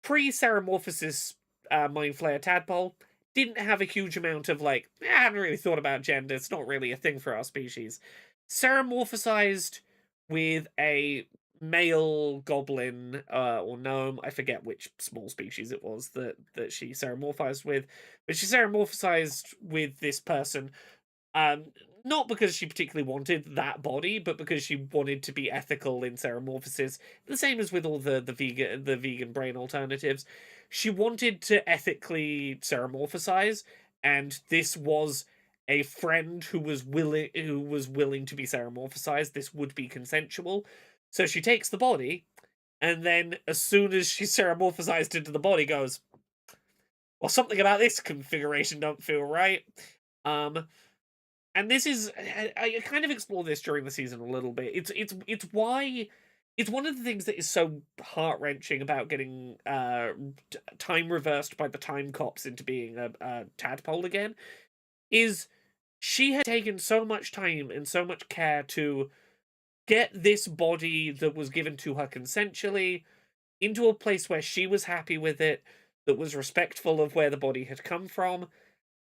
pre-Ceramorphosis mind flayer tadpole didn't have a huge amount of I hadn't really thought about gender, it's not really a thing for our species. Ceramorphosized with a male goblin or gnome, I forget which small species it was that she ceramorphized with, but she ceramorphosized with this person, not because she particularly wanted that body, but because she wanted to be ethical in ceramorphosis. The same as with all the vegan brain alternatives. She wanted to ethically ceramorphosize, and this was a friend who was willing to be ceramorphosized. This would be consensual. So she takes the body, and then as soon as she's ceramorphosized into the body, goes, well, something about this configuration don't feel right. And this is, I kind of explore this during the season a little bit. It's why it's one of the things that is so heart wrenching about getting time reversed by the time cops into being a tadpole again. Is she had taken so much time and so much care to get this body that was given to her consensually into a place where she was happy with it, that was respectful of where the body had come from.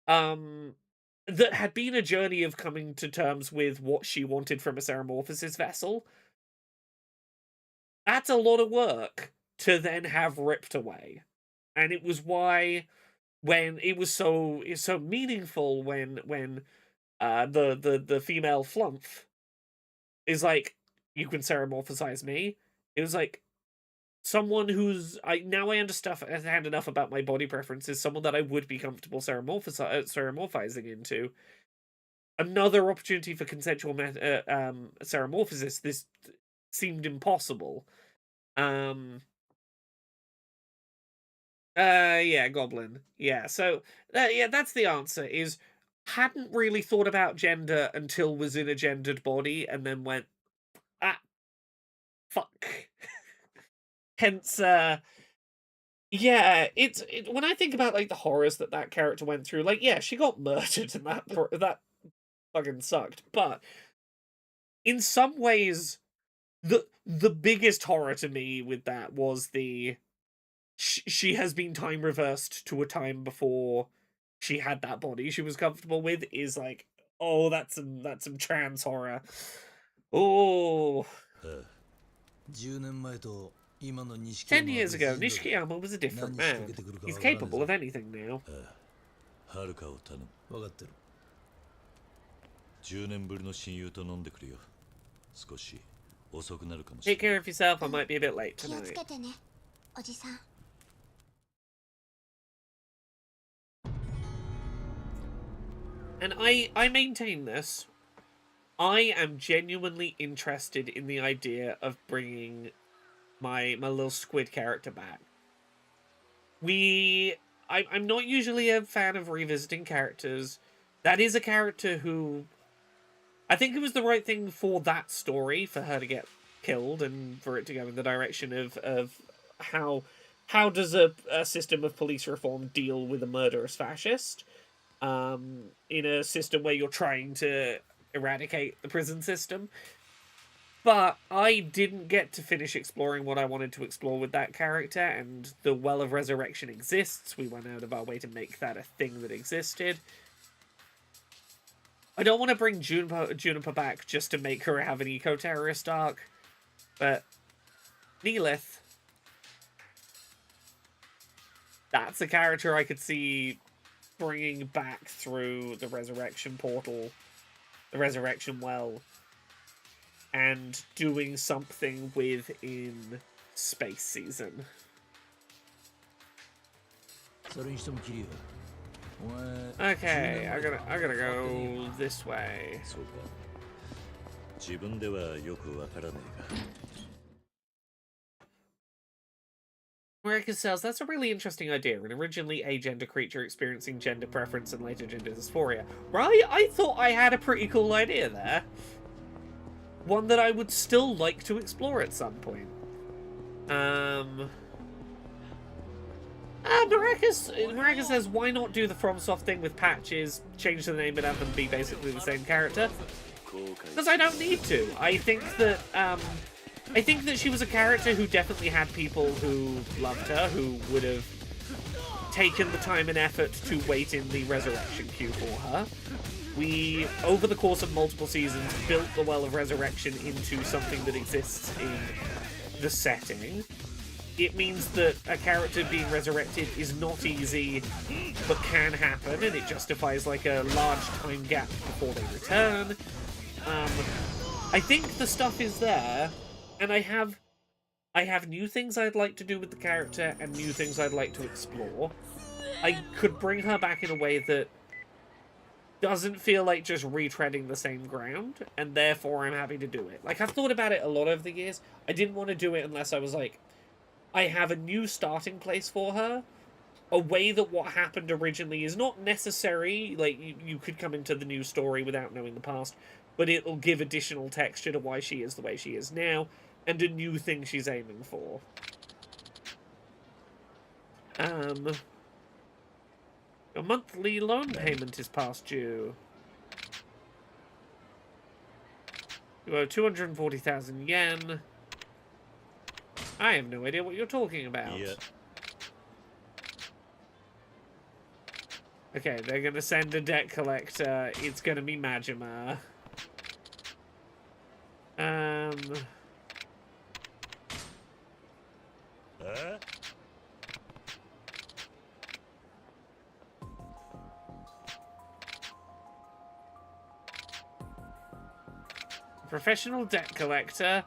That had been a journey of coming to terms with what she wanted from a ceramorphosis vessel. That's a lot of work to then have ripped away. And it was why when it's so meaningful when the female flumph is like, you can ceramorphosize me. It was like someone who's I understand enough about my body preferences, someone that I would be comfortable ceramorphizing into. Another opportunity for consensual ceramorphosis. This seemed impossible. Yeah, goblin. Yeah, so that's the answer. Is hadn't really thought about gender until was in a gendered body, and then went, fuck. Hence, yeah, when I think about the horrors that character went through, yeah, she got murdered, and that fucking sucked. But in some ways, the biggest horror to me with that was she has been time reversed to a time before she had that body she was comfortable with. Is like, oh, that's some trans horror. Oh. 10年前と今の錦 10 山は years 別 ago, 人だ。 Nishikiyama was a different 何仕掛 man. けてくるか He's わからねえ capable ぞ。 of anything now. はるかを頼む。分かってる。10年ぶりの親友と飲んでくるよ。少し遅くなるかもし Take れない。 care of yourself, I might be a bit late 気をつ tonight. けてねおじさん And I maintain this. I am genuinely interested in the idea of bringing my little squid character back. I'm not usually a fan of revisiting characters. That is a character who I think it was the right thing for that story, for her to get killed and for it to go in the direction of how does a system of police reform deal with a murderous fascist in a system where you're trying to eradicate the prison system. But I didn't get to finish exploring what I wanted to explore with that character, and the Well of Resurrection exists. We went out of our way to make that a thing that existed. I don't want to bring Juniper back just to make her have an eco-terrorist arc, but Neelith, that's a character I could see bringing back through the Resurrection Portal, the Resurrection Well, and doing something with in Space Season. それにしてもキリア。お前 Okay, I gotta go this way. そうか。自分ではよくわからねえが。America says that's a really interesting idea. An originally agender creature experiencing gender preference and later gender dysphoria. Right? I thought I had a pretty cool idea there. One that I would still like to explore at some point. Mareka says, why not do the FromSoft thing with patches, change the name and have them be basically the same character? Because I don't need to. I think that she was a character who definitely had people who loved her, who would have taken the time and effort to wait in the resurrection queue for her. We, over the course of multiple seasons, built the Well of Resurrection into something that exists in the setting. It means that a character being resurrected is not easy, but can happen, and it justifies like a large time gap before they return. I think the stuff is there, and I have new things I'd like to do with the character and new things I'd like to explore. I could bring her back in a way that doesn't feel like just retreading the same ground, and therefore I'm happy to do it. Like, I've thought about it a lot over the years. I didn't want to do it unless I was like, I have a new starting place for her, a way that what happened originally is not necessary. Like, you could come into the new story without knowing the past, but it'll give additional texture to why she is the way she is now, and a new thing she's aiming for. Your monthly loan payment is past due. You owe 240,000 yen. I have no idea what you're talking about. Yeah. Okay, they're gonna send a debt collector. It's gonna be Majima. Huh? Professional debt collector.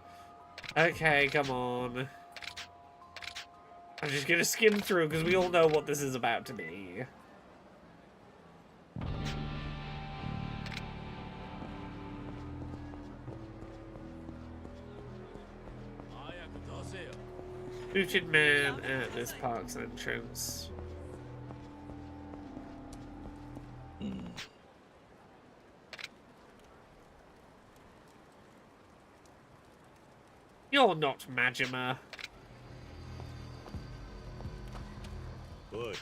Okay, come on. I'm just gonna skim through because we all know what this is about to be. Booted man at this park's entrance. You're not Majima. Boy.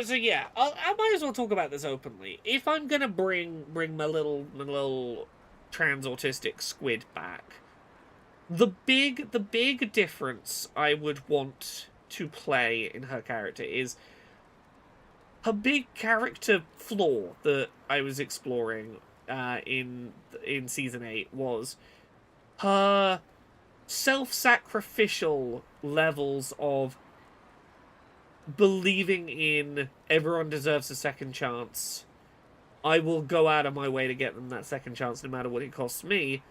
So yeah, I might as well talk about this openly. If I'm gonna bring my little trans autistic squid back, the big difference I would want to play in her character is her big character flaw that I was exploring in season 8 was her self-sacrificial levels of believing in everyone deserves a second chance. I will go out of my way to get them that second chance no matter what it costs me,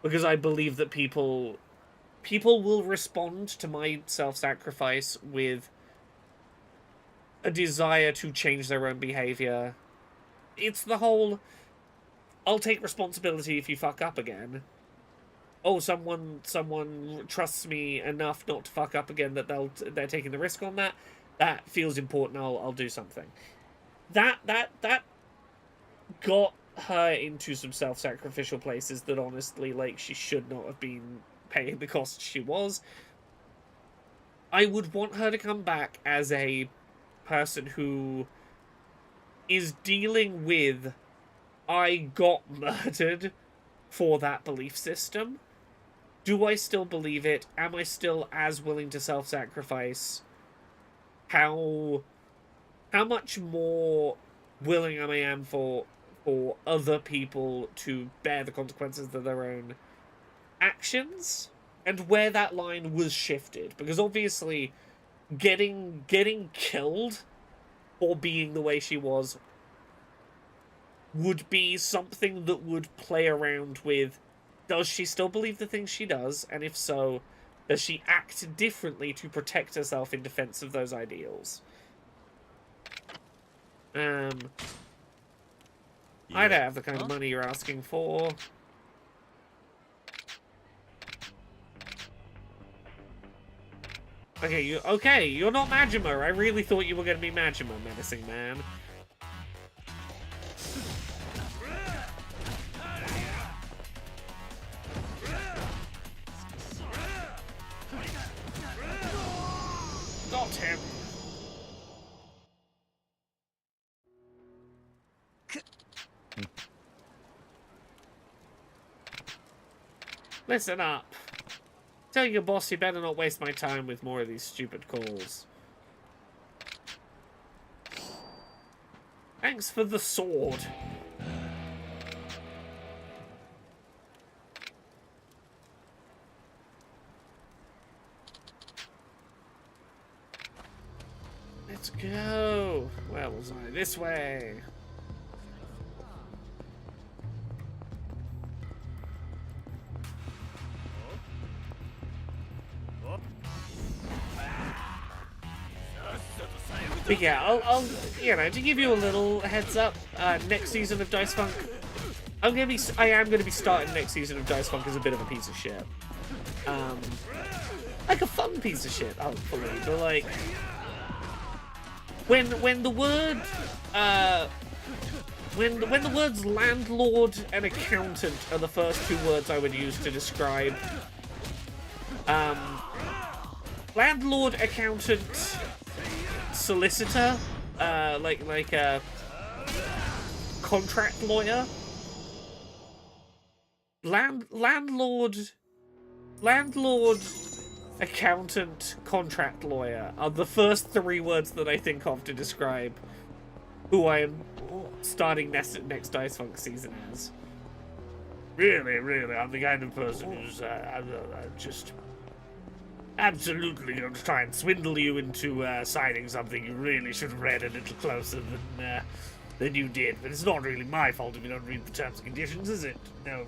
because I believe that people will respond to my self-sacrifice with a desire to change their own behavior. It's the whole, I'll take responsibility if you fuck up again. Oh, someone trusts me enough not to fuck up again that they're taking the risk on that. That feels important. I'll do something. That got her into some self-sacrificial places that honestly, like, she should not have been paying the cost she was. I would want her to come back as a person who is dealing with, I got murdered for that belief system. Do I still believe it? Am I still as willing to self-sacrifice? How much more willing am I for other people to bear the consequences of their own actions? And where that line was shifted. Because obviously, getting killed for being the way she was would be something that would play around with, does she still believe the things she does? And if so, does she act differently to protect herself in defense of those ideals? I don't have the kind of money you're asking for. Okay, you're not Majima. I really thought you were going to be Majima, menacing man. Listen up. Tell your boss you better not waste my time with more of these stupid calls. Thanks for the sword. Let's go. Where was I? This way. But yeah, I'll you know, to give you a little heads up, next season of Dice Funk, I am gonna be starting next season of Dice Funk as a bit of a piece of shit. Like a fun piece of shit, hopefully, but like when the word when the words landlord and accountant are the first two words I would use to describe landlord, accountant, solicitor, like a contract lawyer. Landlord, accountant, contract lawyer are the first three words that I think of to describe who I am starting next Dice Funk season as. Really, I'm the kind of person who's just absolutely going to try and swindle you into signing something you really should have read a little closer than you did. But it's not really my fault if you don't read the terms and conditions, is it? No.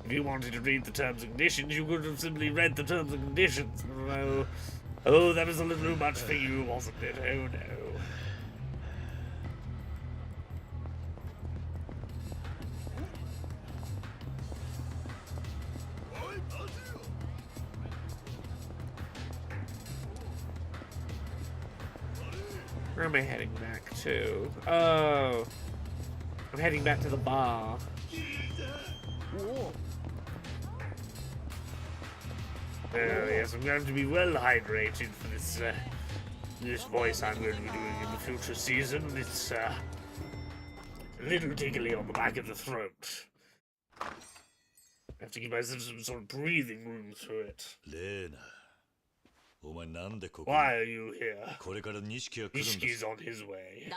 If you wanted to read the terms and conditions, you could have simply read the terms and conditions. Oh, that was a little too much for you, wasn't it? Oh, no. Where am I heading back to? Oh. I'm heading back to the bar. Oh, yes, I'm going to be well hydrated for this voice I'm going to be doing in the future season. It's a little tickly on the back of the throat. I have to give myself some sort of breathing room through it. Why are you here? Nishiki's on his way.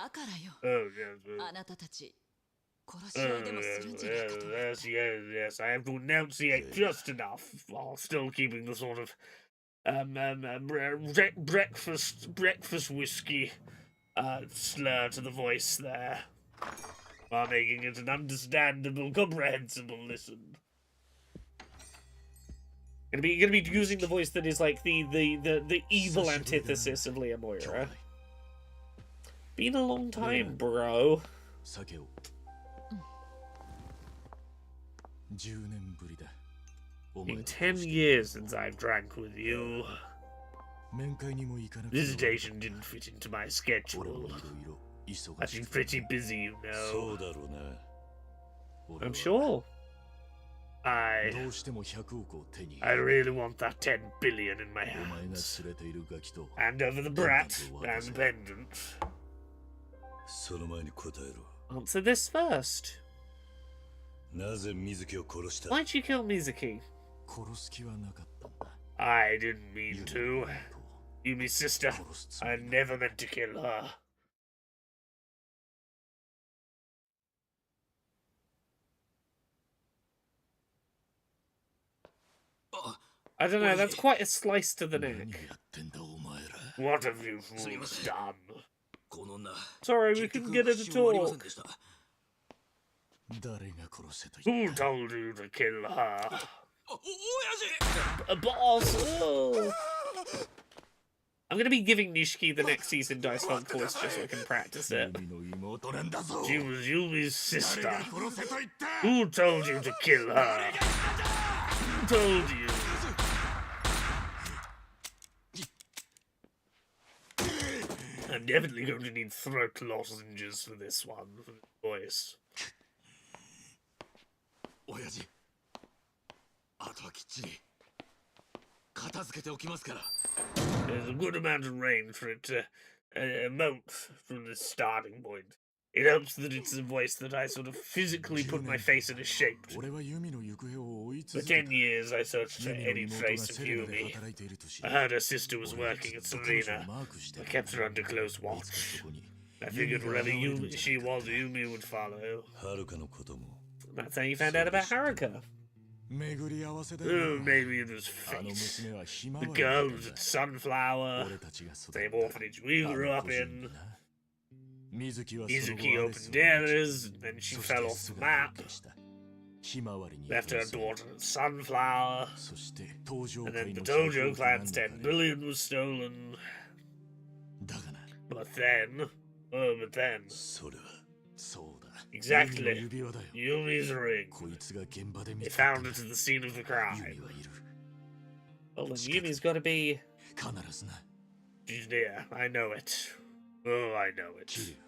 Oh, yes. Yes, I have to enunciate just enough while still keeping the sort of breakfast whiskey slur to the voice there, while making it an understandable, comprehensible listen. Gonna be using the voice that is like the evil antithesis of Leah Moira. Been a long time, bro. Been 10 years since I've drank with you. Visitation didn't fit into my schedule. I've been pretty busy, you know. I'm sure. I really want that 10 billion in my hands. Hand over the brat and the pendant. Answer this first. Why'd you kill Mizuki? I didn't mean to. Yumi's sister. I never meant to kill her. I don't know, that's quite a slice to the neck. What have you fools done? Sorry, we couldn't get her to talk. Who told you to kill her? A boss! Oh. I'm gonna be giving Nishiki the next season Dice Funk voice just so I can practice it. She was Yumi's sister. Who told you to kill her? Who told you? I'm definitely going to need throat lozenges for this one, for the voice. There's a good amount of range for it to emote from the starting point. It helps that it's a voice that I sort of physically put my face in a shape to. 俺はユミの行方を追い For 続け 10 た。 years, I searched for ユミの any 妹が trace of セレナで Yumi. 働いているとし I heard her sister was 俺は working ず at っと彼女を Serena. マークして I た。 kept her under close いつか watch. そこに I ユミ figured が wherever 現れるん you じゃ she なか was, った。 Yumi would follow. はるかのことも That's how you found out about Haruka. 巡り合わせだよ Oh, な。 maybe it was あの fate. 娘はひま The わりだ girl ったん was だ at Sunflower, 俺たちが育った same orphanage we あ grew の up 孤児 in. にな。水木はその後 Mizuki アレ opened スを theirs, and then she そ fell して off the 姿を map, 消した。ひまわりに left her 殺され daughter at Sunflower, そして登場 and 界 then の the 100 Dojo 億何 clan's だか 10 ね billion was stolen. だがな But then, but then, それはそうだ Exactly. ユミの指輪だよ Yumi's ring. こいつが現場で見 They つかった found ん it だ at the scene of the ユ crime. ミはいる Well, then Yumi's got to be. 必ずな She's near. I know it. Oh, I know キ it. リュウ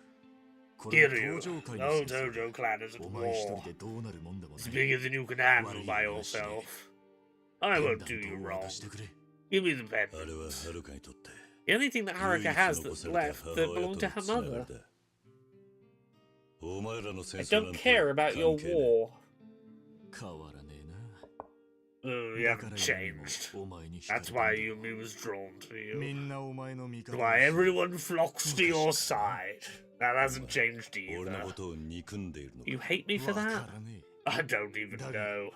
これは Kiryu, 登場界 the の whole 戦争 Dojo clan is at お前一 war. 人でどうなるもんでも It's ない bigger than you can handle by yourself. I ペン won't ダ do ント you を wrong. 渡してくれ Give me the あ pen. れははるかにとって The only thing that 唯 Haruka 一 has 残 that's された left 母 that 親 belonged と to の her つながり mother. だ。お前らの戦 I 争な don't んて care about your 関係ねえ。 war. 変わらねえな Oh, you だから haven't ユミも changed. お前に惹かれ That's たんだ why Yumi was drawn to み you. んなお前の味方 That's を why する everyone flocks to your side. That hasn't changed 俺の either. ことを憎んでいるのか You hate me for わ that? からね I don't even Doug. know. え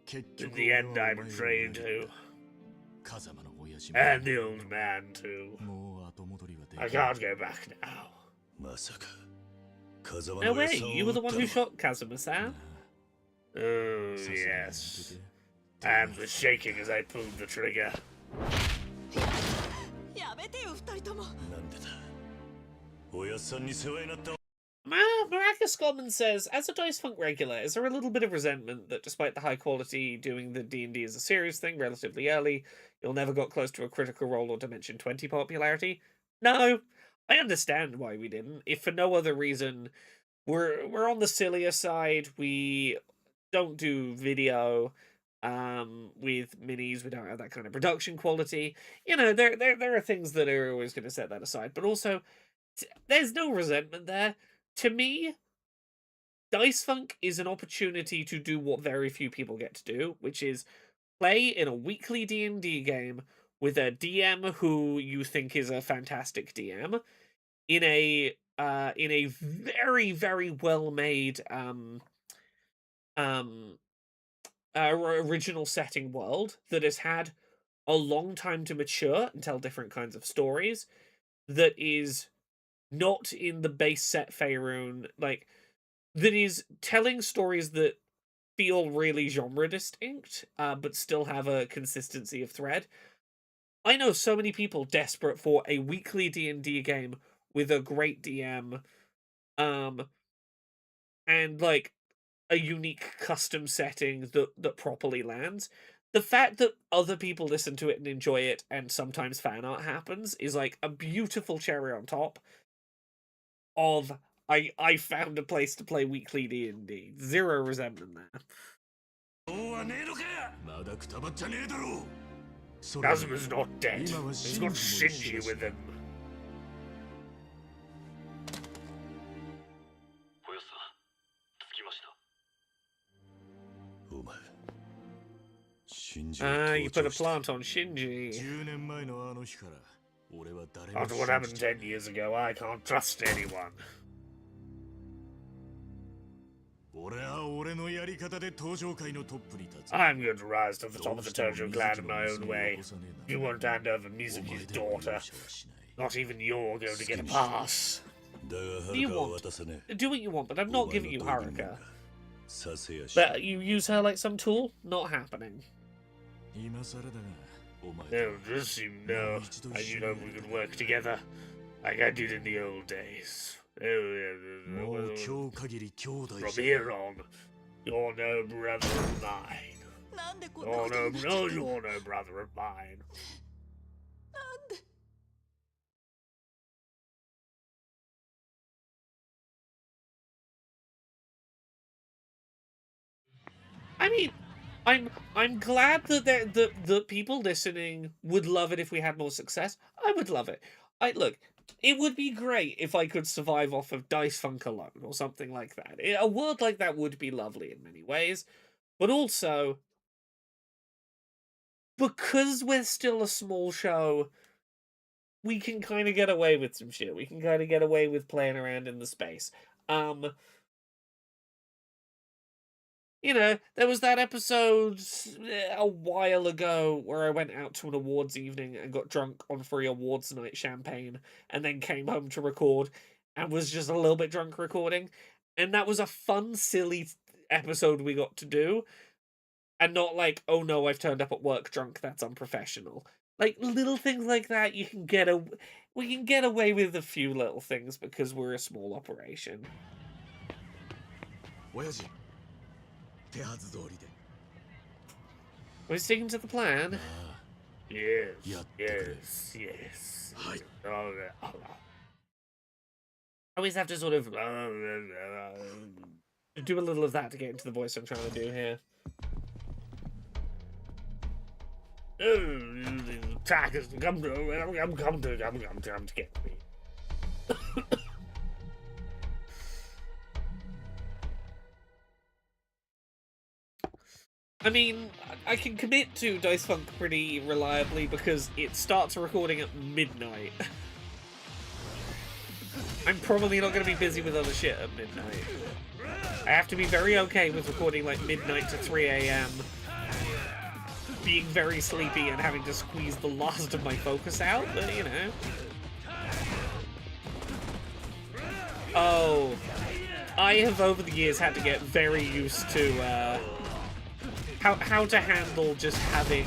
結 In 局 the 俺 end, は I お前を betrayed 裏 too. 切った風間の親父も And the old man too. もう後戻りはでき I ない can't go back now. まさか風間 No の親 way, さんを you were the 撃 one った who の shot Kazuma-san? Oh, さすがにやめ yes. とけ Hands were shaking as I pulled the trigger. やめてよ二人とも。なんでだ親さんに世話になった Maracus Scottman says, as a Dice Funk regular, is there a little bit of resentment that despite the high quality, doing the D&D as a serious thing relatively early, you'll never got close to a Critical Role or Dimension 20 popularity? No, I understand why we didn't. If for no other reason, we're on the sillier side. We don't do video with minis. We don't have that kind of production quality. You know, there are things that are always going to set that aside. But also, there's no resentment there. To me, Dice Funk is an opportunity to do what very few people get to do, which is play in a weekly D&D game with a DM who you think is a fantastic DM in a very, very well made original setting world that has had a long time to mature and tell different kinds of stories, that is not in the base set Faerun, like, that is telling stories that feel really genre distinct, but still have a consistency of thread. I know so many people desperate for a weekly D&D game with a great DM, and like a unique custom setting that properly lands. The fact that other people listen to it and enjoy it, and sometimes fan art happens, is like a beautiful cherry on top of I found a place to play weekly D&D. Zero resentment there. 王はねえのかまだくたばっちゃねえだろうそれ Kazuma's not dead. 今は He's got シンジ Shinji も一緒だし with him. およさ着きましたお前信じ You put a plant on Shinji. 10年前のあの日から俺は誰も After what 信 happened じて 10 years ago, I can't trust anyone. 俺は俺のやり方で登場界のトップに立つ I'm going to rise to the ど top う of the しても Tojo 水 clan 木 in の my own 娘を way. 起こさねえ You な won't hand over お Mizuki's 前でも容 daughter. 赦はしない Not even you're going to get a pass. だが Do は you るかを want? 渡さね Do what you want, but I'm え not お前 giving you の道具なん Haruka. かさせやし But you use her like some tool? Not happening. 今更だがお前 No, just you know. And you know we could work together. Like I did in the old days. Oh, yeah. もう今日限り兄弟 From じゃ here on, you're no brother of mine. なんでこんな You're こと no, になっちゃ no, ったの you're no brother of mine. I mean, I'm glad that the people listening would love it if we had more success. I would love it. Look, It would be great if I could survive off of Dice Funk alone, or something like that. A world like that would be lovely in many ways. But also, because we're still a small show, we can kind of get away with some shit. We can kind of get away with playing around in the space. You know, there was that episode a while ago where I went out to an awards evening and got drunk on free awards night champagne, and then came home to record and was just a little bit drunk recording. And that was a fun, silly episode we got to do. And not like, oh no, I've turned up at work drunk, that's unprofessional. Like, little things like that, we can get away with a few little things because we're a small operation. 親父手はず通りで We're sticking to the plan. Yes, Yes, yes. Hi. I always have to sort of do a little of that to get into the voice I'm trying to do here. Attackers, come to get me. I mean, I can commit to Dice Funk pretty reliably because it starts recording at midnight. I'm probably not going to be busy with other shit at midnight. I have to be very okay with recording like midnight to 3 AM, being very sleepy and having to squeeze the last of my focus out, but you know. Oh, I have over the years had to get very used to how to handle just having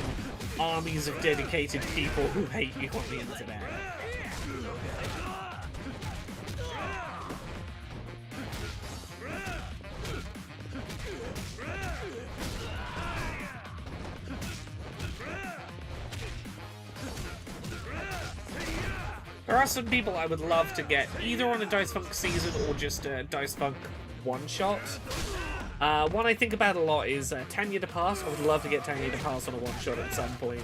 armies of dedicated people who hate you on the internet. There are some people I would love to get either on a Dice Funk season or just a Dice Funk one-shot. One I think about a lot is Tanya DePass. I would love to get Tanya DePass on a one-shot at some point.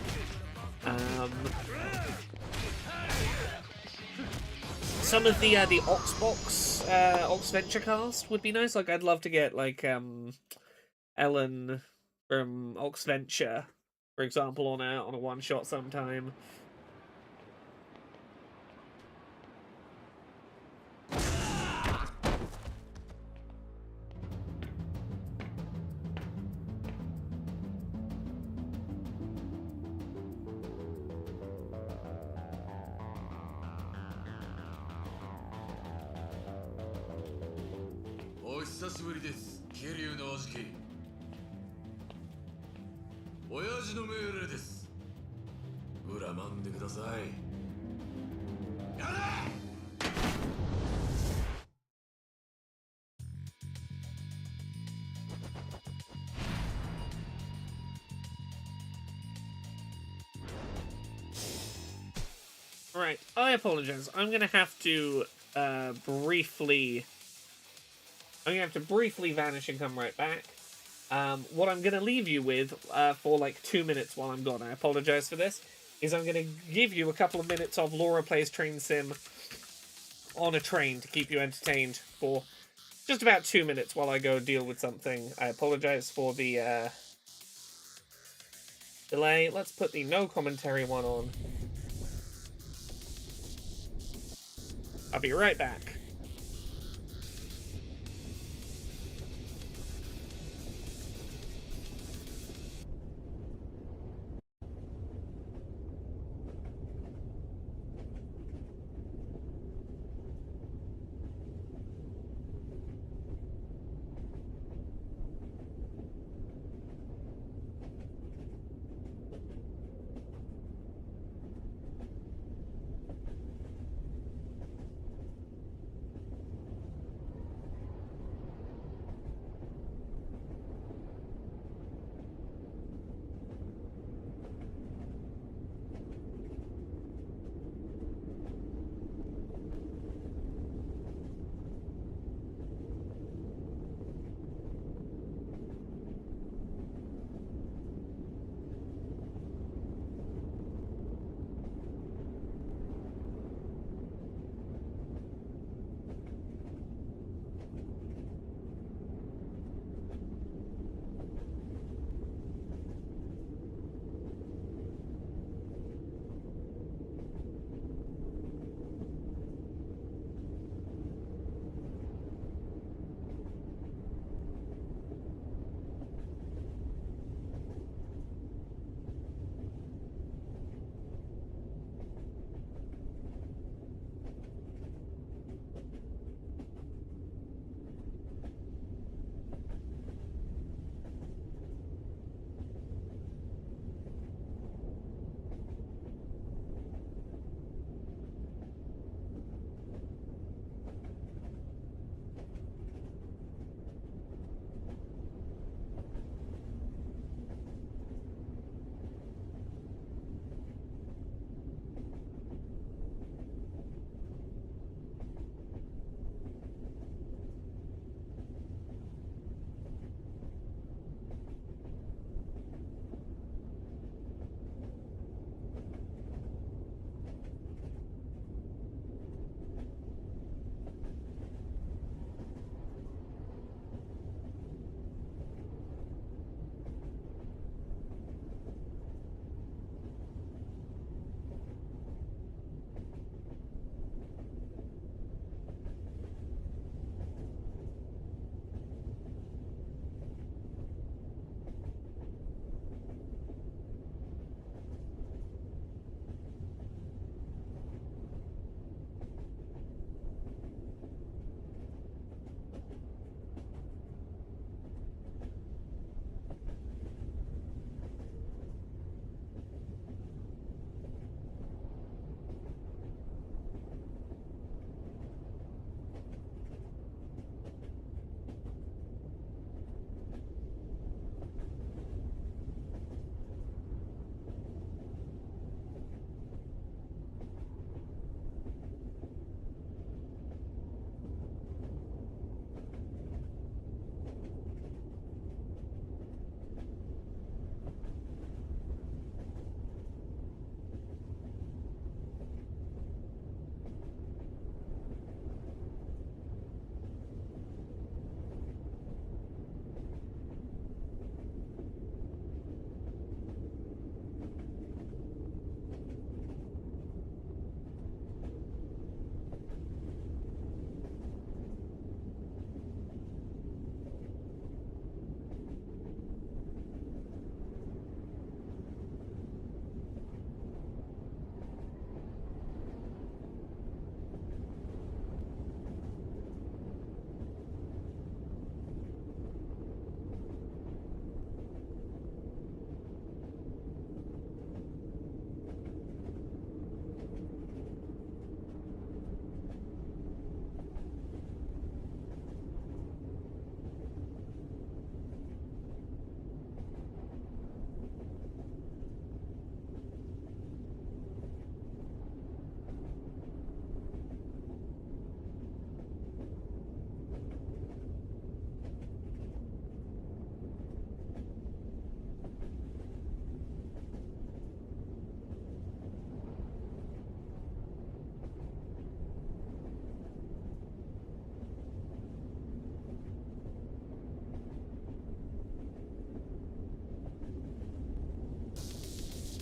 Some of the Oxbox, Ox Venture cast would be nice. Like, I'd love to get, like, Ellen from Ox Venture, for example, on a one-shot sometime. Right, I apologize. I'm gonna have to briefly vanish and come right back. What I'm gonna leave you with for like 2 minutes while I'm gone, I apologize for this, is I'm gonna give you a couple of minutes of Laura Plays Train Sim on a train to keep you entertained for just about 2 minutes while I go deal with something. I apologize for the delay. Let's put the no commentary one on. I'll be right back.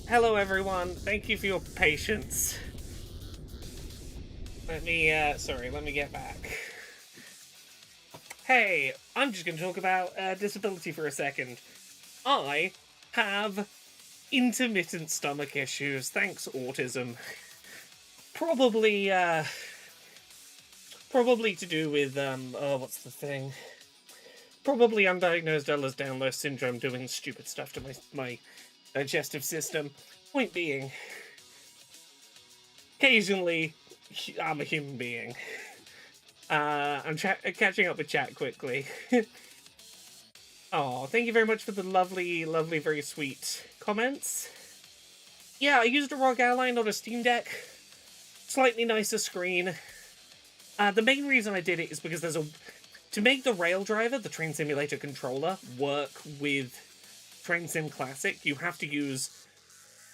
Hello, everyone. Thank you for your patience. Let me get back. Hey, I'm just going to talk about disability for a second. I have intermittent stomach issues, thanks autism. Probably to do with, what's the thing? Probably undiagnosed Ehlers-Danlos syndrome doing stupid stuff to my digestive system. Point being, occasionally, I'm a human being. I'm catching up with chat quickly. Oh, thank you very much for the lovely, lovely, very sweet comments. Yeah, I used a ROG Ally, not a Steam Deck. Slightly nicer screen. The main reason I did it is because to make the Rail Driver, the Train Simulator controller, work with Train Sim Classic, you have to use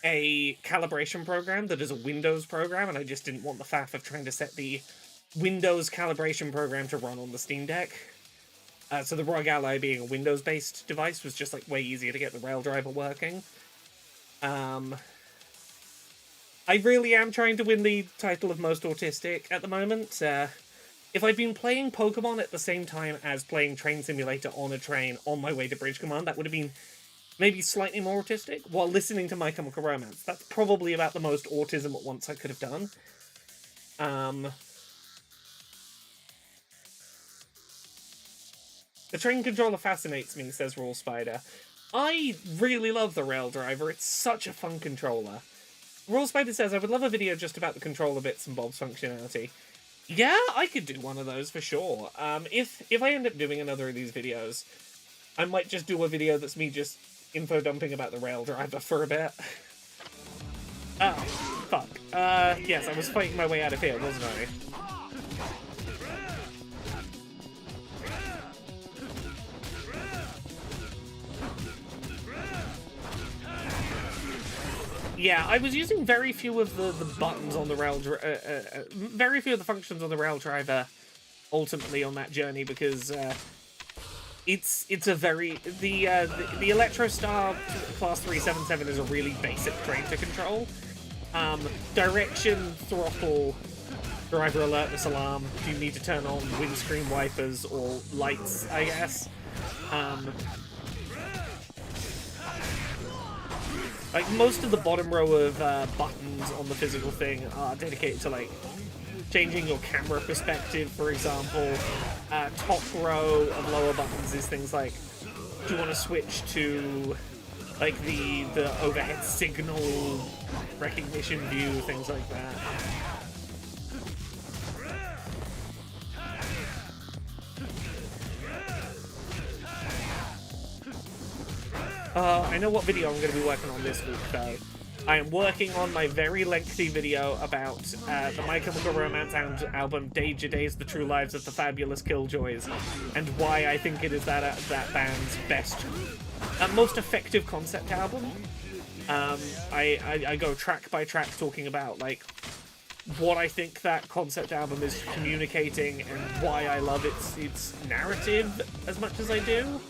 a calibration program that is a Windows program, and I just didn't want the faff of trying to set the Windows calibration program to run on the Steam Deck. So the ROG Ally being a Windows-based device was just like way easier to get the Rail Driver working. I really am trying to win the title of most autistic at the moment. If I'd been playing Pokemon at the same time as playing Train Simulator on a train on my way to Bridge Command, that would have been maybe slightly more autistic, while listening to My Chemical Romance. That's probably about the most autism at once I could have done. The train controller fascinates me, says Raw Spider. I really love the Rail Driver, it's such a fun controller. Raw Spider says, I would love a video just about the controller bits and bobs functionality. Yeah, I could do one of those for sure. If I end up doing another of these videos, I might just do a video that's me just info dumping about the Rail Driver for a bit. Oh, fuck. Yes, I was fighting my way out of here, wasn't I? Yeah, I was using very few of the buttons on the very few of the functions on the Rail Driver ultimately on that journey because it's a very the Electrostar Class 377 is a really basic train to control. Direction, throttle, driver alertness alarm. Do you need to turn on windscreen wipers or lights? I guess. Like, most of the bottom row of buttons on the physical thing are dedicated to, like, changing your camera perspective, for example. Top row of lower buttons is things like, do you want to switch to, like, the overhead signal recognition view, things like that. I know what video I'm going to be working on this week, though. I am working on my very lengthy video about the My Chemical Romance album Danger Days, The True Lives of the Fabulous Killjoys, and why I think it is that band's best, most effective concept album. I go track by track talking about, like, what I think that concept album is communicating and why I love its narrative as much as I do.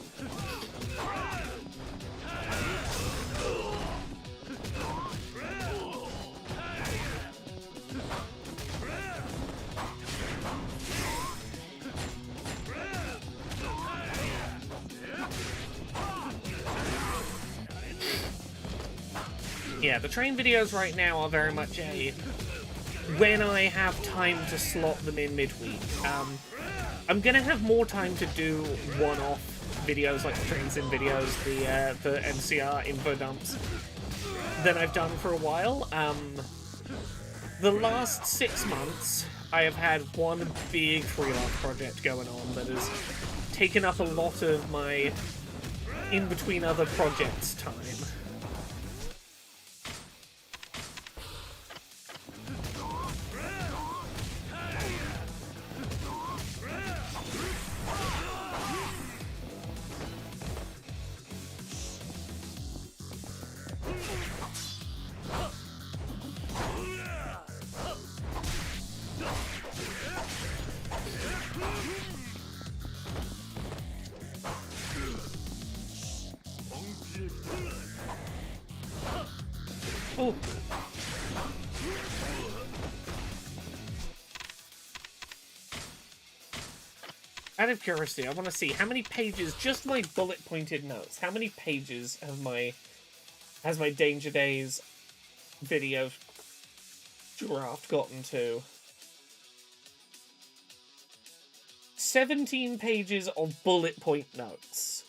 Yeah, the train videos right now are very much a when I have time to slot them in midweek. I'm gonna have more time to do one-off videos like the train sim videos, the NCR info dumps than I've done for a while. The last 6 months, I have had one big freelance project going on that has taken up a lot of my in-between other projects time. Out of curiosity, I want to see how many pages, just my bullet-pointed notes, how many pages has my Danger Days video draft gotten to? 17 pages of bullet point notes.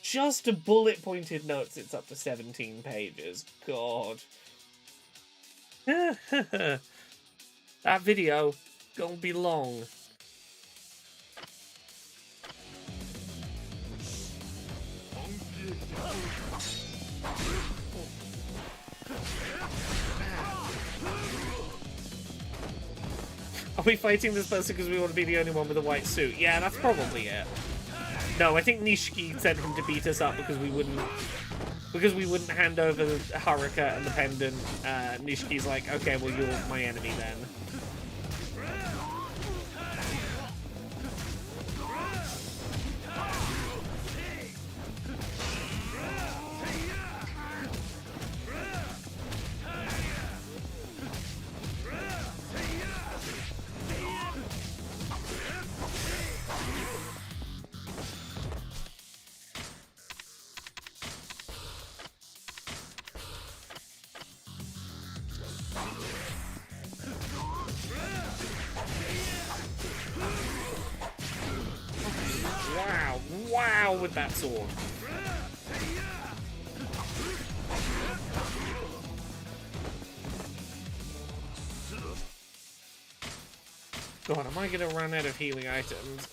Just bullet pointed notes, it's up to 17 pages. God. That video gonna be long. Are we fighting this person because we want to be the only one with a white suit? Yeah, that's probably it. No, I think Nishiki sent him to beat us up because we wouldn't hand over the Haruka and the pendant. Nishiki's like, okay, well, you're my enemy then. Wow, with that sword. God, am I gonna run out of healing items?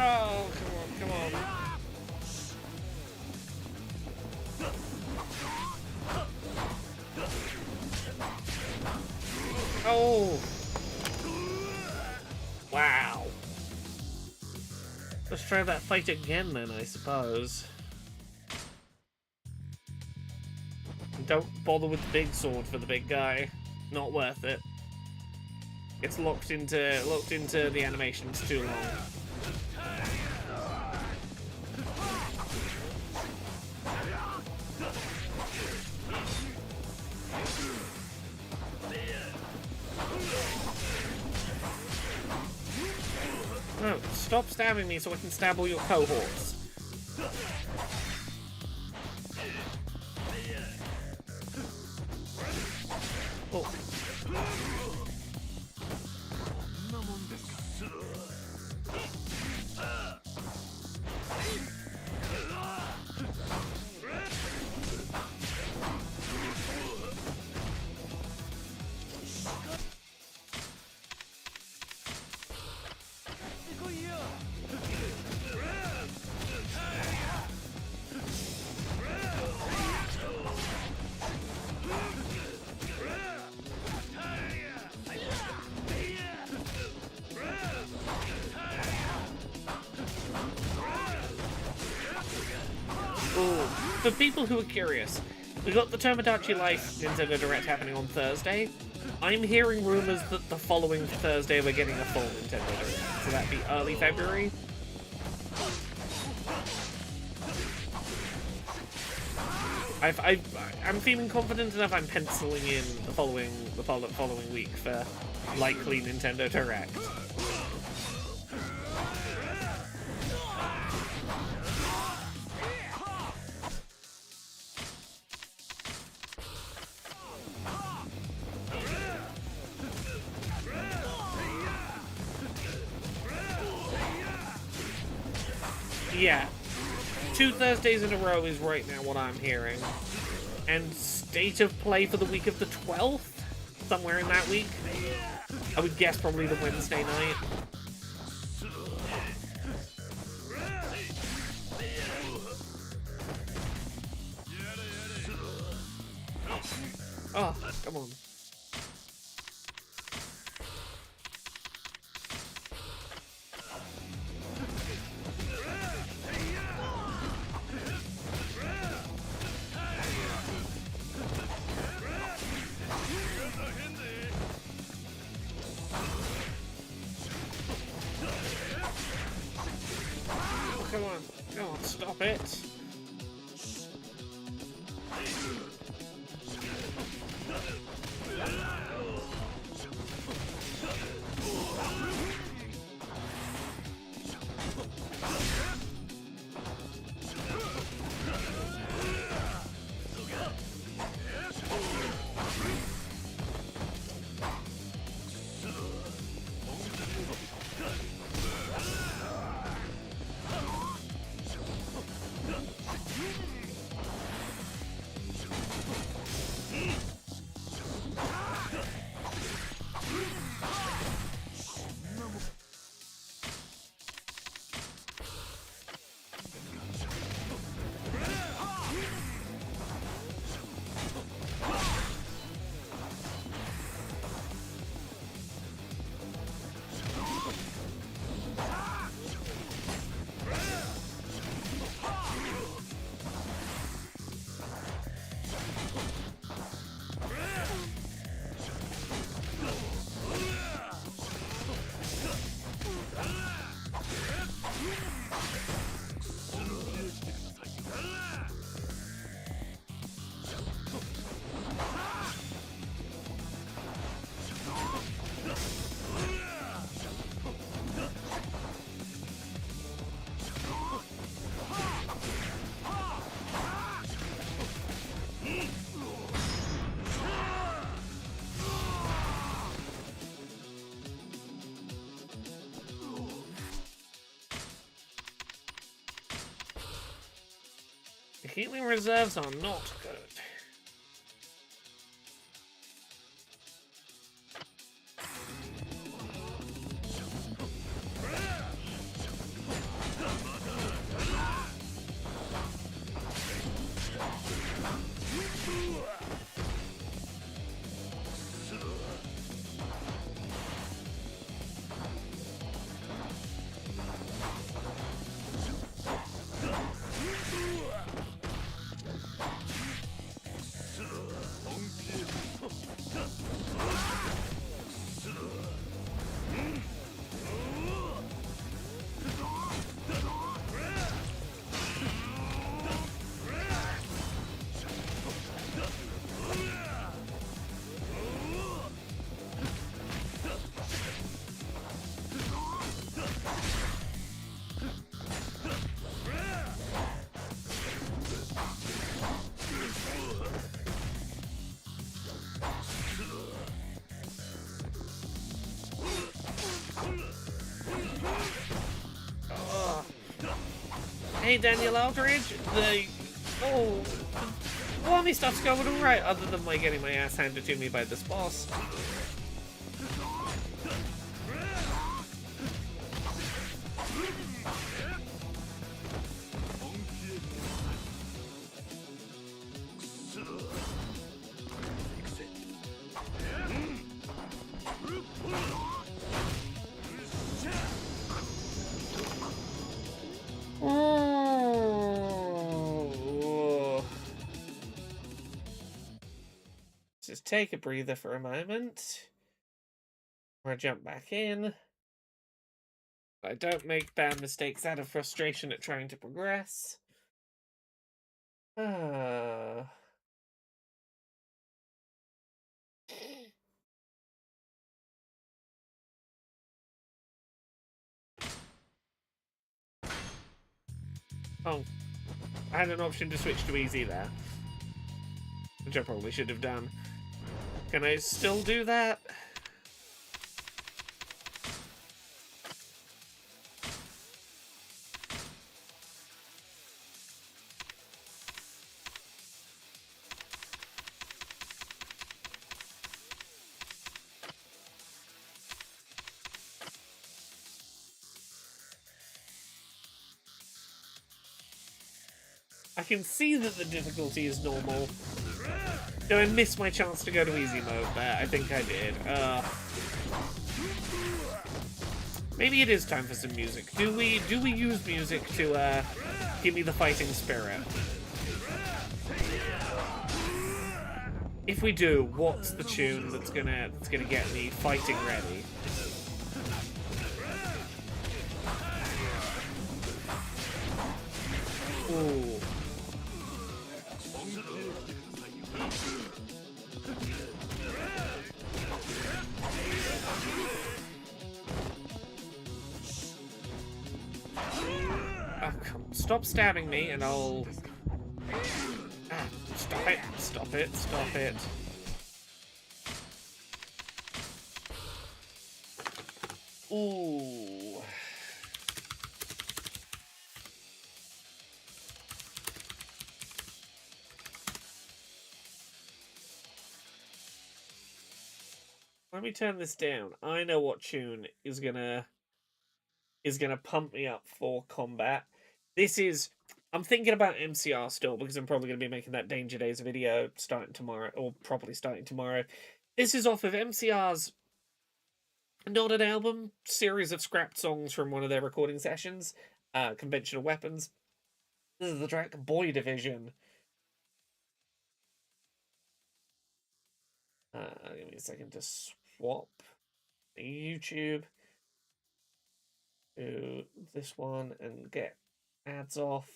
Oh, come on. Oh! Wow. Let's try that fight again then, I suppose. Don't bother with the big sword for the big guy. Not worth it. It's locked into the animations too long. No, stop stabbing me so I can stab all your cohorts. Oh. For people who are curious, we got the Tomodachi Life Nintendo Direct happening on Thursday. I'm hearing rumors that the following Thursday we're getting a full Nintendo Direct, so that'd be early February. I'm feeling confident enough. I'm penciling in the following week for likely Nintendo Direct. Yeah, 2 Thursdays in a row is right now what I'm hearing, and state of play for the week of the 12th? Somewhere in that week? I would guess probably the Wednesday night. Oh, come on. Come on, come on, stop it. The healing reserves are not good. Hey, Daniel Aldridge, the Kiwami stuff's going alright, other than my getting my ass handed to me by this boss. Just take a breather for a moment. Or jump back in. I don't make bad mistakes out of frustration at trying to progress. Ah. Oh, I had an option to switch to easy there, which I probably should have done. Can I still do that? I can see that the difficulty is normal. Did I miss my chance to go to easy mode there? I think I did. Maybe it is time for some music. Do we use music to give me the fighting spirit? If we do, what's the tune that's gonna get me fighting ready? Ooh. Oh, come on. Stop stabbing me and I'll... Ah, stop it. Stop it. Stop it. Ooh. Let me turn this down. I know what tune is gonna pump me up for combat. This is... I'm thinking about MCR still, because I'm probably going to be making that Danger Days video starting tomorrow, or probably starting tomorrow. This is off of MCR's not an album, series of scrapped songs from one of their recording sessions, Conventional Weapons. This is the track Boy Division. Give me a second to swap YouTube to this one and get ads off.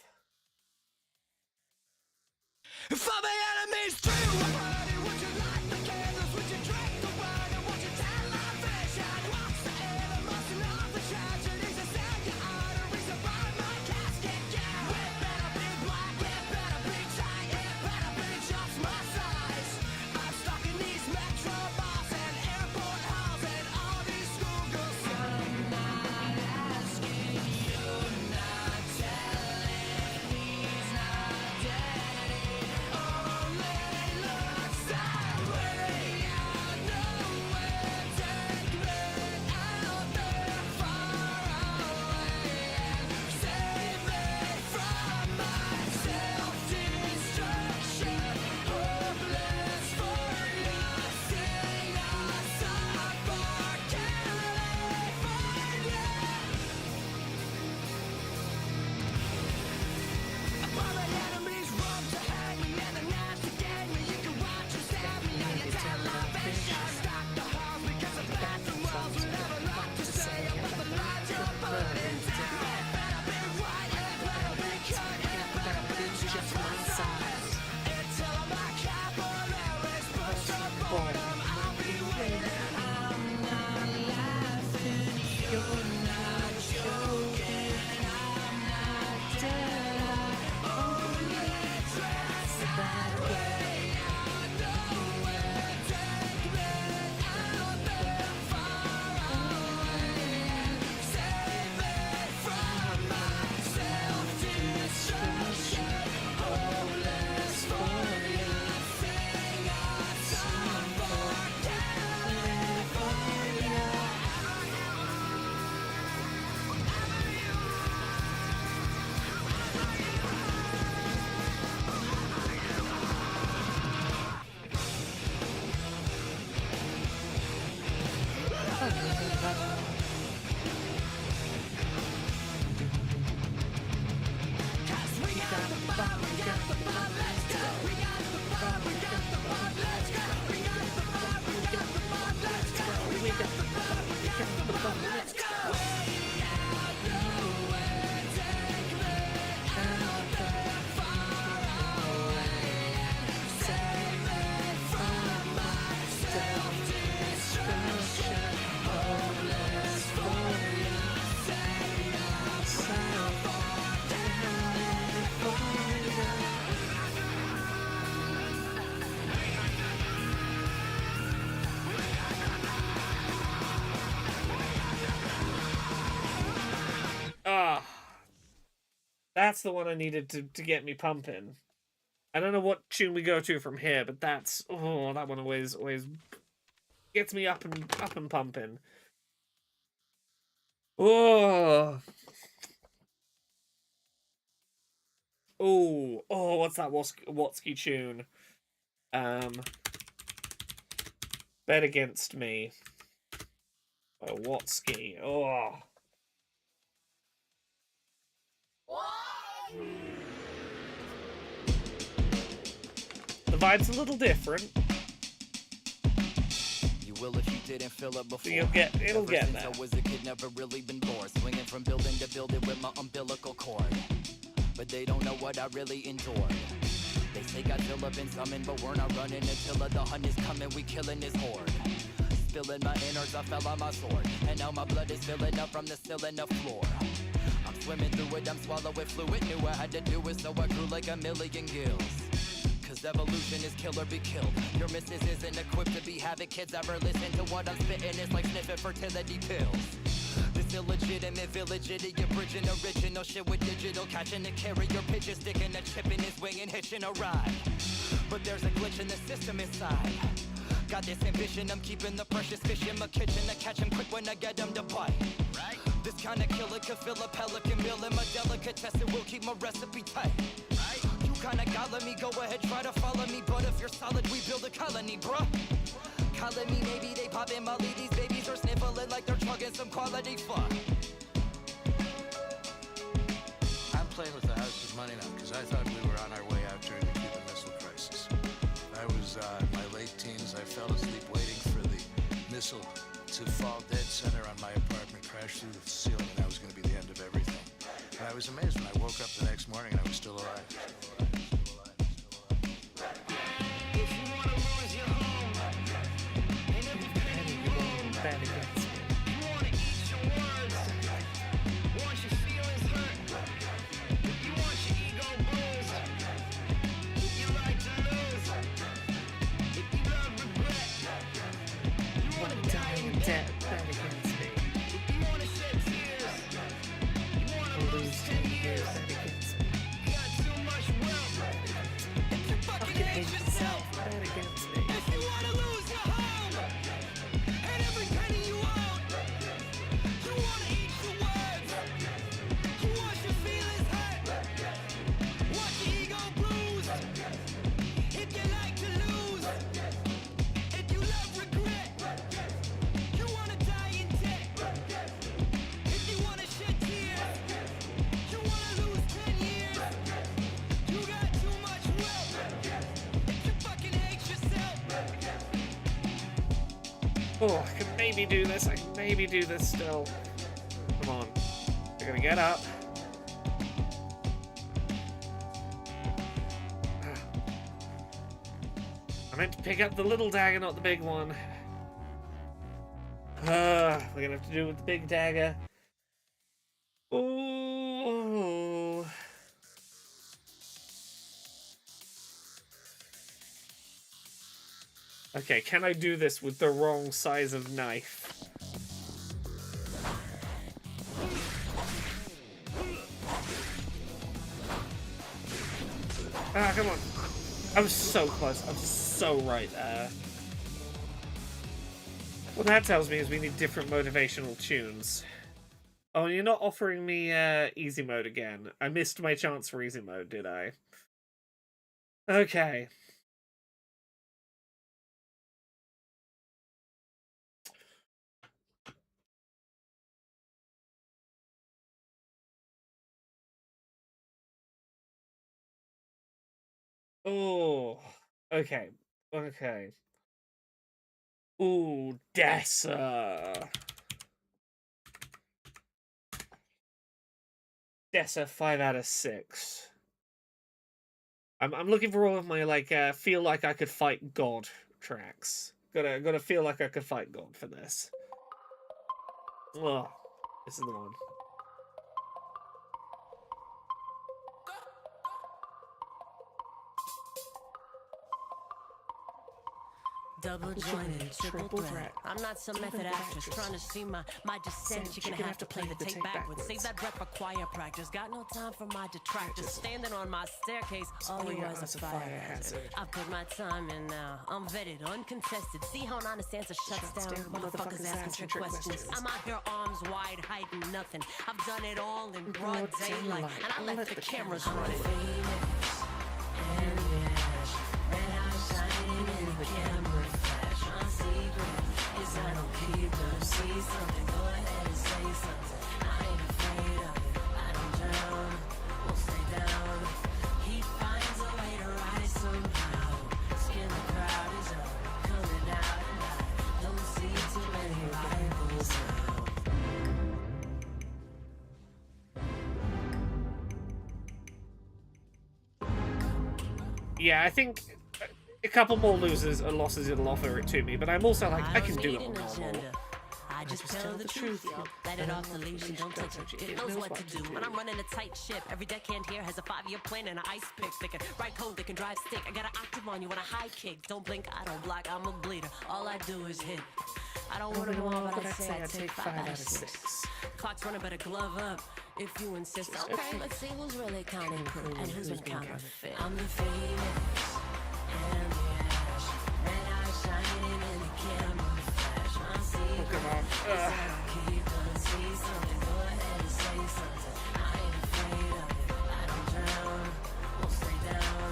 For my enemies too. Would you light the candles? Would you drink the wine? And would you television? What's the emotion of the tragedies? I send your arteries around my casket. Yeah, it better be black, it better be tight, it better be just my size. I'm stuck in these metro bars and airport halls and all these schoolgirls. I'm not asking, you're not telling, he's not dead. That's the one I needed to get me pumping. I don't know what tune we go to from here, but that's... Oh, that one always gets me up and pumping. Oh. Oh, what's that Watsky tune? Bet Against Me by Watsky. Oh. The vibe's a little different. You will if you didn't feel it before. It'll get Ever there. since I was a kid, never really been bored. Swinging from building to building with my umbilical cord. But they don't know what I really endured. They say Godzilla been summoned, but we're not running until the hunt is coming. We killing this horde. Spilling my innards, I fell on my sword. And now my blood is filling up from the ceiling to floor. I'm swimming through it, I'm swallowing fluid. Knew I had to do it, so I grew like a million gills. Cause evolution is kill or be killed. Your missus isn't equipped to be havoc. Kids ever listen to what I'm spitting? It's like sniffing fertility pills. This illegitimate village idiot bridging original shit with digital. Catching a carrier pigeon, sticking a chip in his wing and hitching a ride. But there's a glitch in the system inside. Got this ambition, I'm keeping the precious fish in my kitchen. I catch him quick when I get him to bite. Right? This kind of killer could fill a pelican meal in my delicatessen. Will keep my recipe tight. Right? You kinda got me, go ahead, try to follow me. But if you're solid, we build a colony, bruh. Calling me, maybe they poppin' Molly. These babies are sniffling like they're chugging some quality fuck. I'm playing with the house's money now because I thought we were on our way out during the Cuban Missile Crisis. I was in my late teens. I fell asleep waiting for the missile to fall dead center on my apartment, crash through the ceiling, and that was going to be the end of everything. And I was amazed when I woke up the next morning and I was still alive. If you wanna lose your home, and every penny you own, Bet Against Me. you wanna eat your words, want your feelings hurt, you want your ego bruised, if you like to lose, if you love regret, you wanna die in debt, Bet Against Me. if you wanna shed tears, you wanna lose 10 years, Bet Against Me. got too much wealth, if you fucking hate yourself, Bet Against Me. if you wanna lose your home, and every penny you own, you wanna eat your words, you want your feelings hurt, want your ego bruised, if you like to lose, if you love regret, you wanna die in debt, if you wanna shed tears, you wanna lose 10 years, you got too much wealth, if you fucking hate yourself. Oh, I can maybe do this. I can maybe do this still. Come on. We're gonna get up. I meant to pick up the little dagger, not the big one. We're gonna have to do it with the big dagger. Ooh. Okay, can I do this with the wrong size of knife? Ah, come on. I was so close. I was so right there. What that tells me is we need different motivational tunes. Oh, and you're not offering me easy mode again. I missed my chance for easy mode, did I? Okay. Oh, okay. Okay. Ooh, Dessa. Dessa 5 out of 6. I'm looking for all of my like feel like I could fight God tracks. Gotta feel like I could fight God for this. Oh, this is the one. Double jointed, triple threat. I'm not some method actress trying to see my descent. You're gonna have to play the tape backwards. Save that rep for choir practice. Got no time for my detractors. Standing on my staircase, all you are is a fire hazard. I put my time in now. I'm vetted, uncontested. See how an honest answer shuts down motherfuckers asking trick questions. I'm out here arms wide, hiding nothing. I've done it all in broad daylight, and I let the cameras run it. And yes, red eyes shining in the camera flash. My secret is I don't keep them. See something, go ahead and say something. I ain't afraid of it. I don't drown, won't stay down. He finds a way to rise somehow. Skin the crowd is up, coming out, and I don't see too many rivals now. Yeah, I think a couple more losses and losses it'll offer it to me, but I'm also like, I can do it on normal. I just tell the truth, yo. Let it off the leash and don't touch it. It knows what to do. When I'm running a tight ship, every deckhand here has a 5-year plan and an ice pick. They can ride code, they can drive stick. I got an octave on you and a high kick. Don't blink, I don't block, I'm a bleeder. All I do is hit. I don't want to go on, but I say I take 5 out of 6. Clock's running, better glove up if you insist. Okay, let's see who's really counting crew and who's been counterfeit. I'm the famous and the ash. Red eyes shining in the camera flash. My secret is I don't keep them. See something, go ahead and say something. I ain't afraid of it. I don't drown, won't stay down.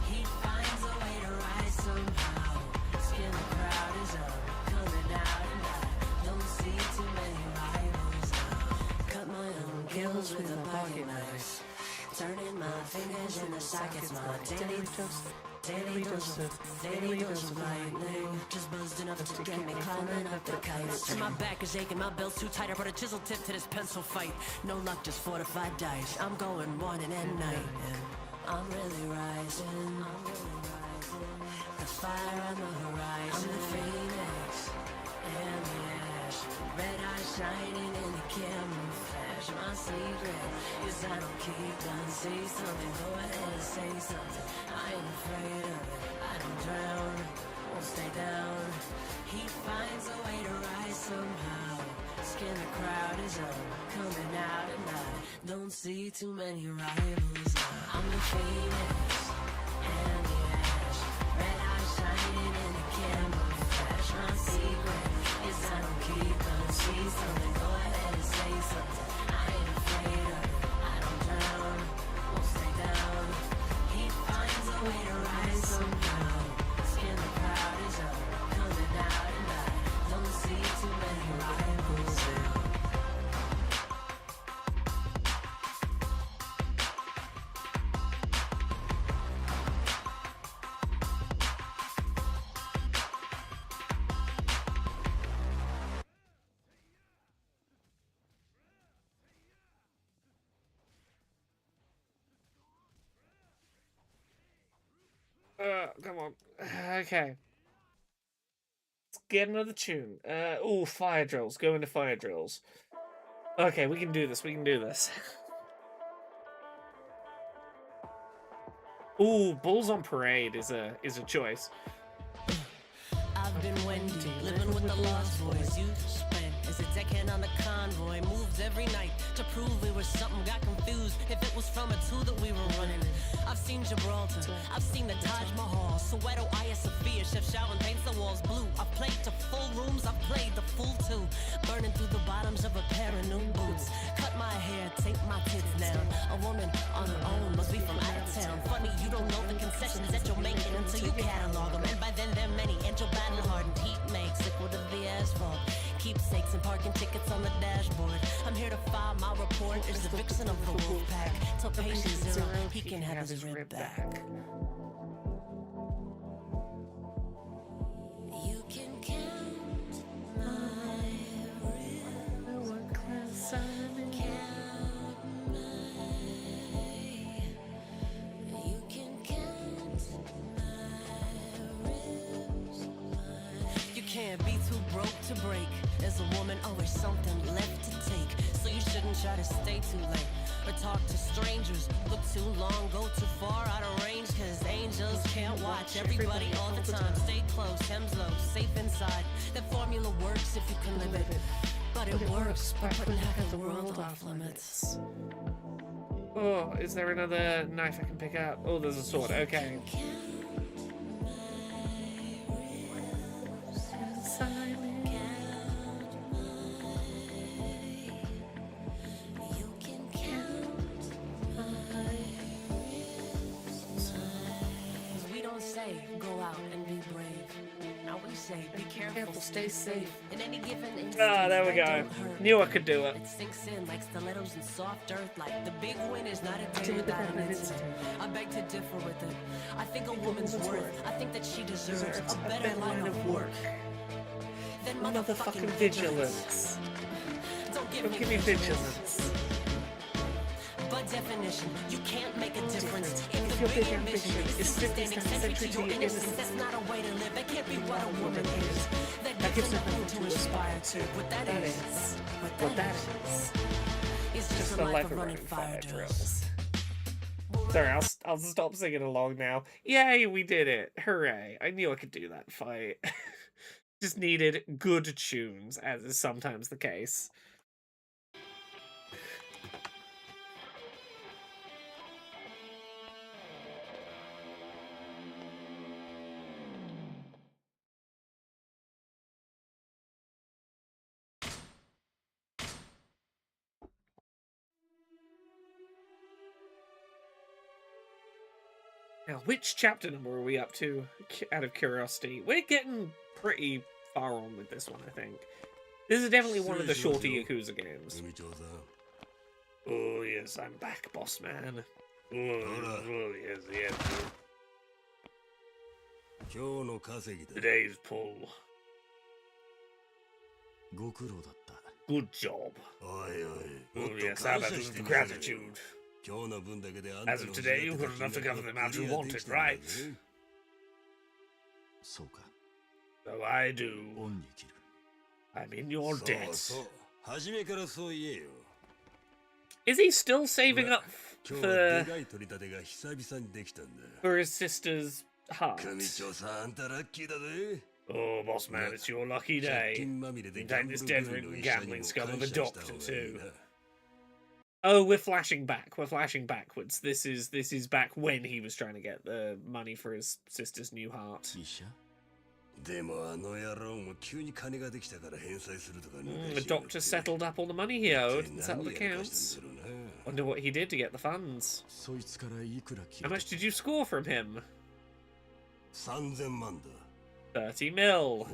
He finds a way to rise somehow. Skin the crowd is up, coming out, and I don't see too many rivals now. Cut my own kills with a pocket knife. Turning my fingers into sockets, my daily dose of lightning. Just buzzed enough to get me climbing up the kites. And my back is aching, my belt's too tight. I brought a chisel tip to this pencil fight. No luck, just fortified dice. I'm going morning and night, and I'm really rising. The fire on the horizon. I'm the phoenix and the ash. Red eyes shining in the camera flash. My secret is I don't keep them. Say something, go ahead and say something. I ain't afraid of it. I don't drown, won't stay down. He finds a way to rise somehow. Skin the crowd is up, coming out, and I don't see too many rivals now. I'm the phoenix and the ash. Red eyes shining in the camera flash. My secret is I don't keep them. See something, go ahead and say something. I ain't afraid of it. I don't drown, won't stay down. He finds a way to rise somehow. Skin the crowd is up, coming out, and I don't see too many rivals now. Come on. Okay. Let's get another tune. Fire drills. Go into fire drills. Okay, we can do this. We can do this. Ooh, Bulls on Parade is a choice. I've been Wendy, living with the Lost Boys. You spent as a deckhand on the convoy. Moved every night to prove we were something. Got confused if it was from a two that we were running. I've seen Gibraltar, I've seen the Taj Mahal, Soweto, Hagia Sophia, Chef Shaolin paints the walls blue. I've played to full rooms, I've played the full two. Burning through the bottoms of a pair of new boots. Cut my hair, take my tits down. A woman on her own must be from out of town. Funny, you don't know the concessions that you're making until you catalog them. And by then they're many, and you're battle hardened. Heat makes liquid of the asphalt. Keepsakes and parking tickets on the dashboard. I'm here to file my report as the vixen of the wolf pack. Till patient zero, he can have his rib back. You can count my ribs. Count you can count my ribs. You can't be too broke to break. As a woman, always something left to take. So you shouldn't try to stay too late or talk to strangers. Look too long, go too far out of range, cause angels can't watch Watch everybody all the time. Stay close, hems low, safe inside. That formula works if you can live it. But it works by putting half of the world off limits. Oh, is there another knife I can pick up? Oh, there's a sword. Okay. We don't say go out and be brave. Now we say be careful, stay safe. In any given instance, Ah, there we go. Knew I could do it. It sinks in like stilettos in soft earth. Like the big win is not a day without an incident. I beg to differ with it. I think a woman's worth. I think that she deserves a better line of work than Motherfucking vigilance. Don't give me vigilance. By definition, you can't make a difference. If your the big big ambition ambition is simply standing sentry to your innocence, that's not a way to live. That can't be what a woman is. That gives her nothing to aspire to. What that is, it's just a life of running fire drills. Sorry, I'll stop singing along now. Yay, we did it. Hooray. I knew I could do that fight. Just needed good tunes, as is sometimes the case. Now, which chapter number are we up to, out of curiosity? We're getting pretty far on with this one, I think. This is definitely one of the shorter Yakuza games. Oh, yes, I'm back, boss man. Oh, yes. Today's pull. Good job. Oh, yes, how about the gratitude? As of today, you've got enough to cover the amount you wanted, right? So I do. I'm in your debt. Is he still saving up for his sister's heart? Oh, boss man, it's your lucky day. Meantime, this dead-ridden gambling scum of a doctor, too. Oh, we're flashing back. We're flashing backwards. This is back when he was trying to get the money for his sister's new heart. The doctor settled up all the money he owed and settled accounts. Wonder what he did to get the funds. How much did you score from him? 30 mil.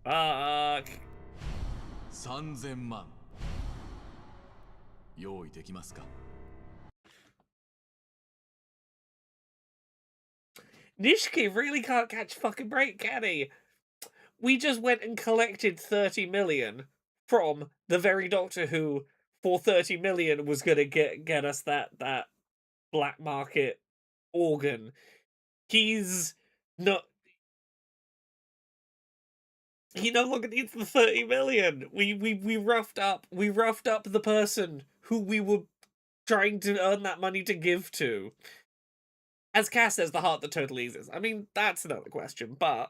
Fuck. 3000万用意できますか Nishiki really can't catch a fucking break, can he? We just went and collected 30 million from the very doctor who, for 30 million, was gonna get us that black market organ. He's not. He no longer needs the 30 million. We roughed up the person who we were trying to earn that money to give to. As Cass says, the heart that totally exists. I mean, that's another question, but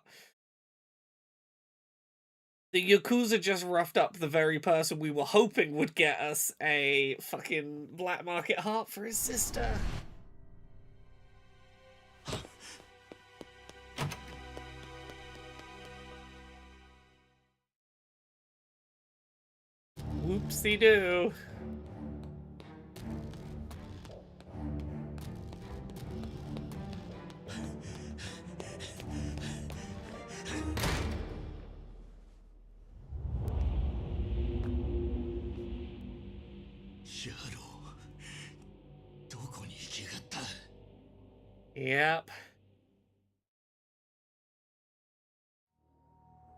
the Yakuza just roughed up the very person we were hoping would get us a fucking black market heart for his sister. Whoopsie-doo. Yep.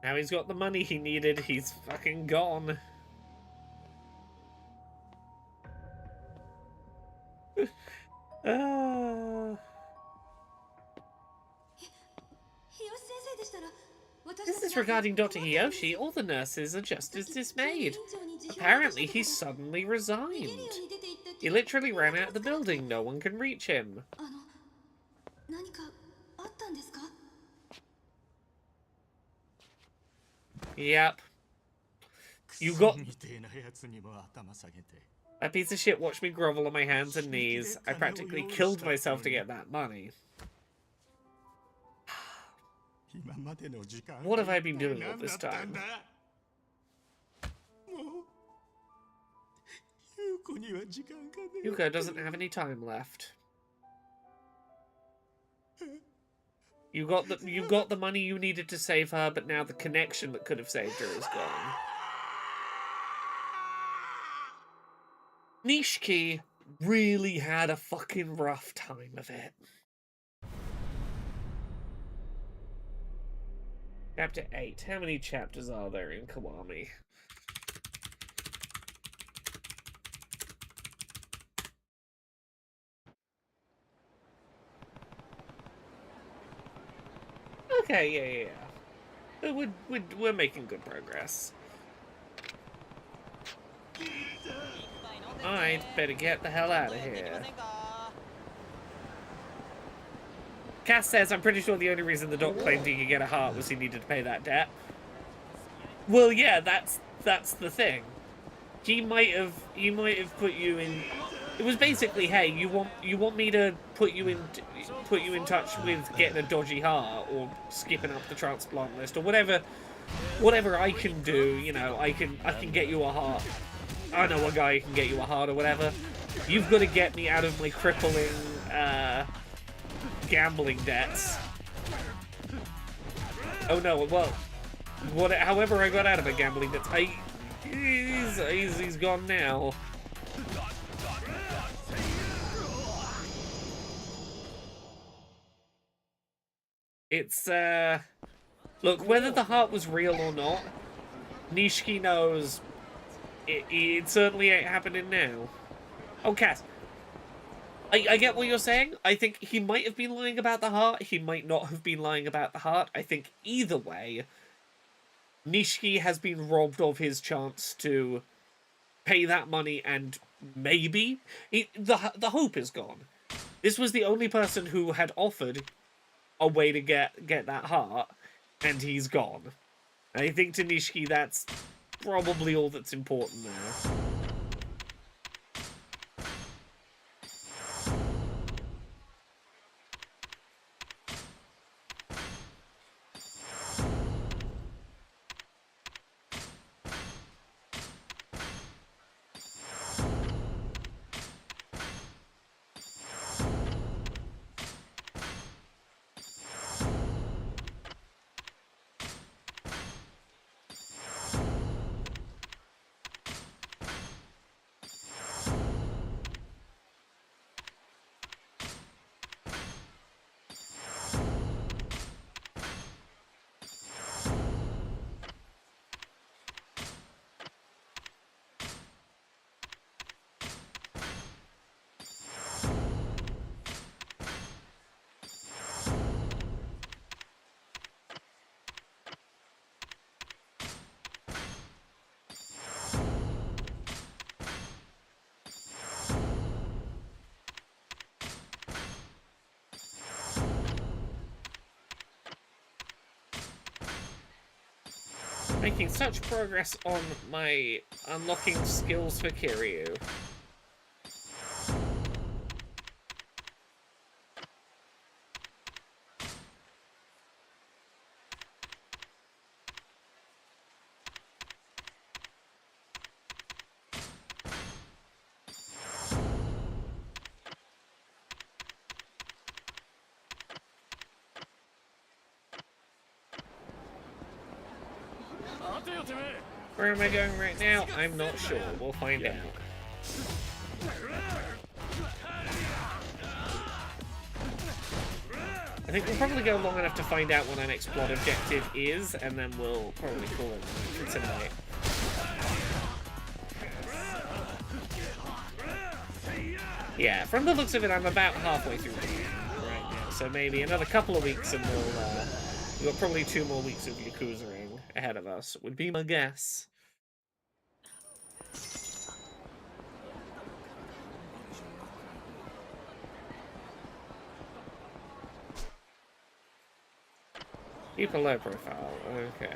Now he's got the money he needed, he's fucking gone. This is regarding Dr. Hiyoshi. All the nurses are just as dismayed. Apparently, he suddenly resigned. He literally ran out of the building. No one can reach him. Yep. You got... That piece of shit watched me grovel on my hands and knees. I practically killed myself to get that money. What have I been doing all this time? Yuko doesn't have any time left. You got the money you needed to save her, but now the connection that could have saved her is gone. Nishiki really had a fucking rough time of it. Chapter 8. How many chapters are there in Kiwami? Okay, yeah. We're making good progress. I'd better get the hell out of here. Cass says, I'm pretty sure the only reason the doc claimed he could get a heart was he needed to pay that debt. Well, yeah, that's the thing. He might have put you in. It was basically, hey, you want me to put you in touch with getting a dodgy heart or skipping up the transplant list or whatever I can do. You know, I can get you a heart. I know a guy who can get you a heart or whatever. You've got to get me out of my crippling gambling debts. Oh no, well, however I got out of my gambling debts, he's gone now. It's, look, whether the heart was real or not, Nishiki knows it certainly ain't happening now. Oh, Cass, I get what you're saying. I think he might have been lying about the heart. He might not have been lying about the heart. I think either way, Nishiki has been robbed of his chance to pay that money, and maybe the hope is gone. This was the only person who had offered a way to get that heart, and he's gone. I think to Nishiki that's probably all that's important now. Making such progress on my unlocking skills for Kiryu. Where am I going right now? I'm not sure. We'll find out. I think we'll probably go long enough to find out what our next plot objective is, and then we'll probably call it for tonight. Yeah, from the looks of it, I'm about halfway through the game right now, so maybe another couple of weeks and We've got probably 2 more weeks of Yakuza-ing ahead of us, would be my guess. Keep a low profile, okay.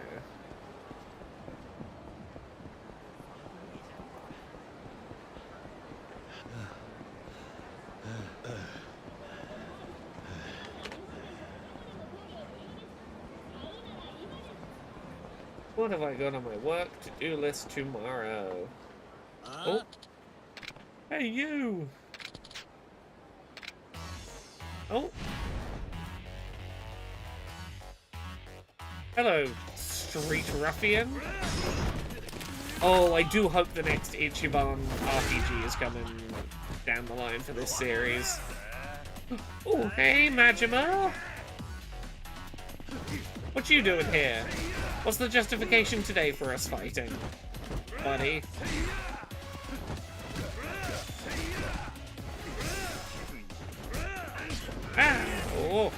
What have I got on my work to-do list tomorrow? Oh. Hey, you! Oh. Hello, street ruffian. Oh, I do hope the next Ichiban RPG is coming down the line for this series. Oh, hey, Majima! What you doing here? What's the justification today for us fighting, buddy? Ah! Oh!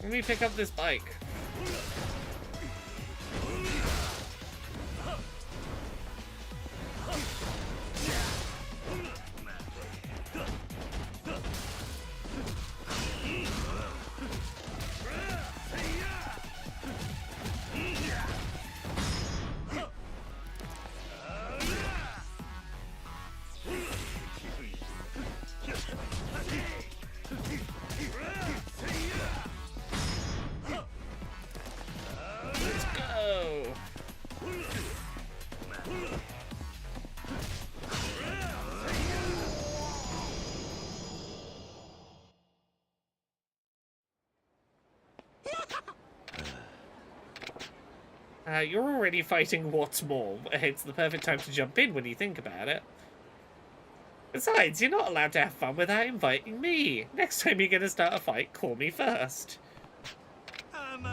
Let me pick up this bike. Let's go. You're already fighting what's more. It's the perfect time to jump in when you think about it. Besides, you're not allowed to have fun without inviting me. Next time you're gonna start a fight, call me first. Come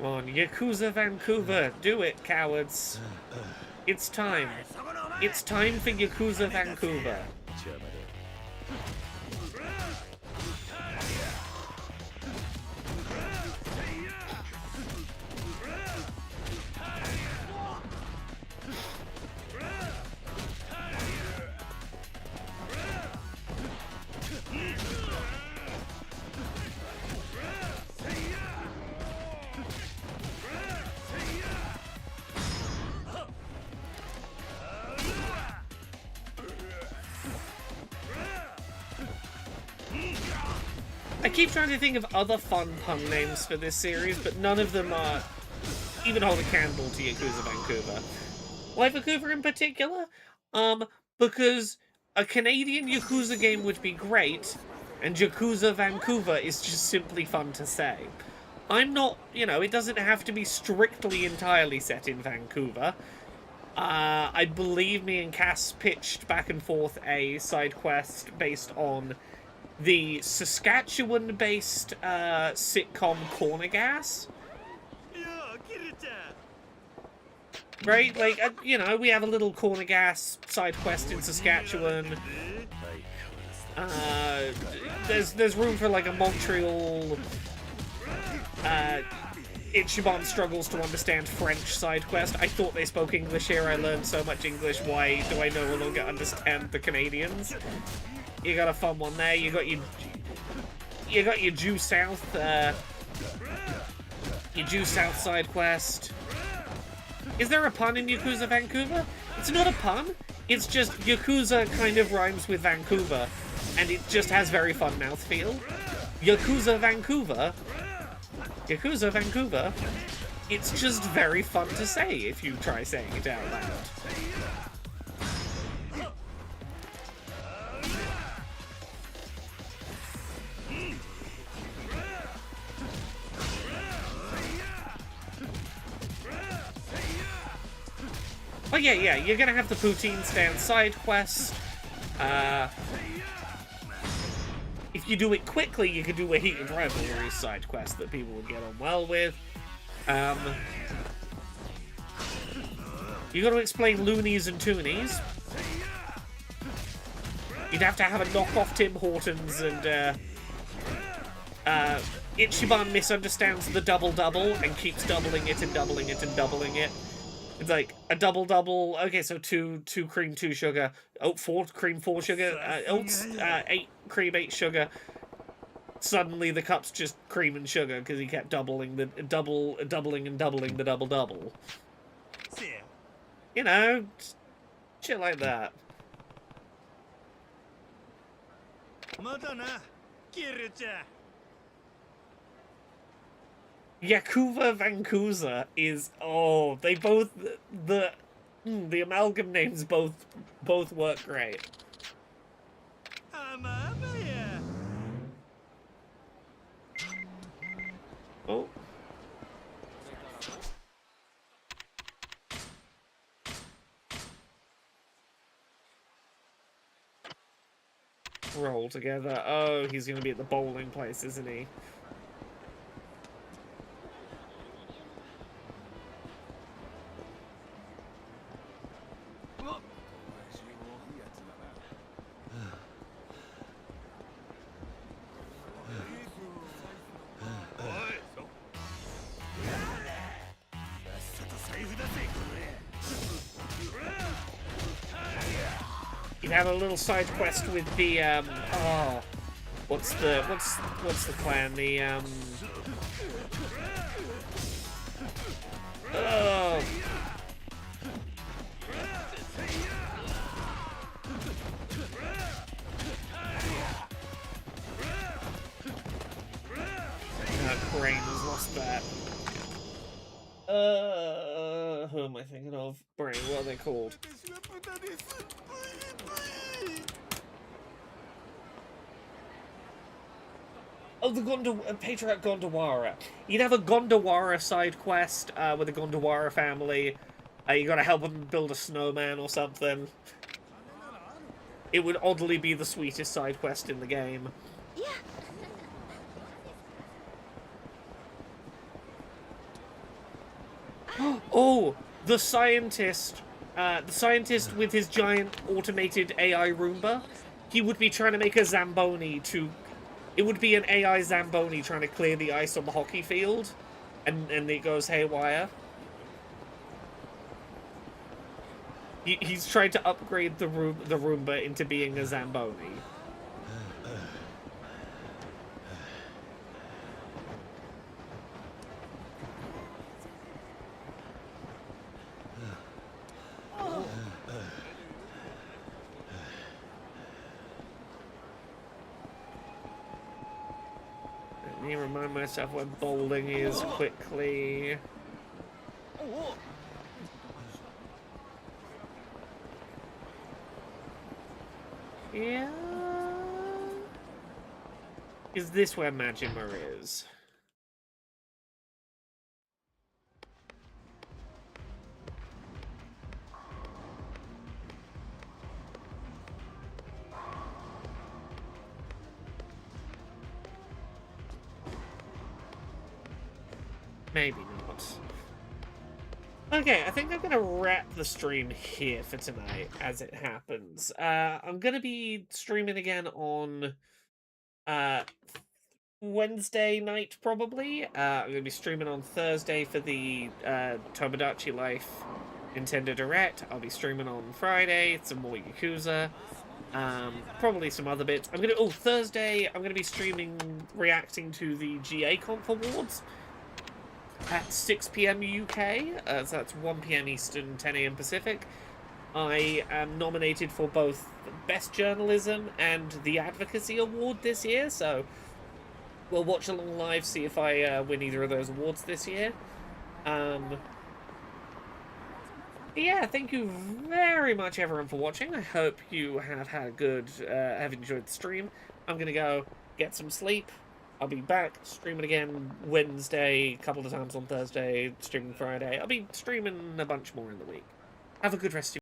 on, Yakuza Vancouver, do it, cowards. It's time. It's time for Yakuza Vancouver. I keep trying to think of other fun pun names for this series, but none of them are even hold a candle to Yakuza Vancouver. Why Vancouver in particular? Because a Canadian Yakuza game would be great, and Yakuza Vancouver is just simply fun to say. I'm not, you know, it doesn't have to be strictly entirely set in Vancouver. I believe me and Cass pitched back and forth a side quest based on the Saskatchewan-based sitcom Corner Gas. Right? Like, you know, we have a little Corner Gas side quest in Saskatchewan. There's room for, like, a Montreal... Ichiban struggles to understand French side quest. I thought they spoke English here. I learned so much English. Why do I no longer understand the Canadians? You got a fun one there. You got your Due South, side quest. Is there a pun in Yakuza Vancouver? It's not a pun. It's just Yakuza kind of rhymes with Vancouver, and it just has very fun mouthfeel. Yakuza Vancouver. It's just very fun to say if you try saying it out loud. Oh yeah, you're gonna have the poutine stand side quest. If you do it quickly, you can do a heated rivalry side quest that people would get on well with. You got to explain loonies and toonies. You'd have to have a knockoff Tim Hortons, and Ichiban misunderstands the double-double and keeps doubling it and doubling it and doubling it. It's like a double-double. Okay, so two cream, 2 sugar. Oat 4 cream, 4 sugar. Oats 8 cream, 8 sugar. Suddenly the cup's just cream and sugar because he kept doubling and doubling the double-double. You know, shit like that. Yakuza Vankuza is they both the amalgam names both work great. Oh. Roll together. Oh, he's gonna be at the bowling place, isn't he? You'd have a little side quest with the what's the clan? The Brain has lost that. Who am I thinking of? Brain, what are they called? Oh, the Patriarch Gondawara. You'd have a Gondawara side quest with the Gondawara family. You gotta help them build a snowman or something. It would oddly be the sweetest side quest in the game. Yeah. Oh, the scientist with his giant automated AI Roomba. He would be trying to make a Zamboni to... It would be an AI Zamboni trying to clear the ice on the hockey field. And it goes haywire. He's trying to upgrade the Roomba into being a Zamboni. Let me remind myself where bowling is quickly. Yeah. Is this where Majima is? Maybe not. Okay, I think I'm gonna wrap the stream here for tonight, as it happens. I'm gonna be streaming again on Wednesday night, probably. I'm gonna be streaming on Thursday for the Tomodachi Life Nintendo Direct. I'll be streaming on Friday, some more Yakuza. Probably some other bits. Thursday, I'm gonna be streaming, reacting to the GA Conf Awards at 6 PM UK, so that's 1 PM Eastern, 10 AM Pacific. I am nominated for both Best Journalism and the Advocacy Award this year, so we'll watch along live, see if I win either of those awards this year. Yeah, thank you very much everyone for watching. I hope you have had a good, have enjoyed the stream. I'm gonna go get some sleep. I'll be back streaming again Wednesday, a couple of times on Thursday, streaming Friday. I'll be streaming a bunch more in the week. Have a good rest of your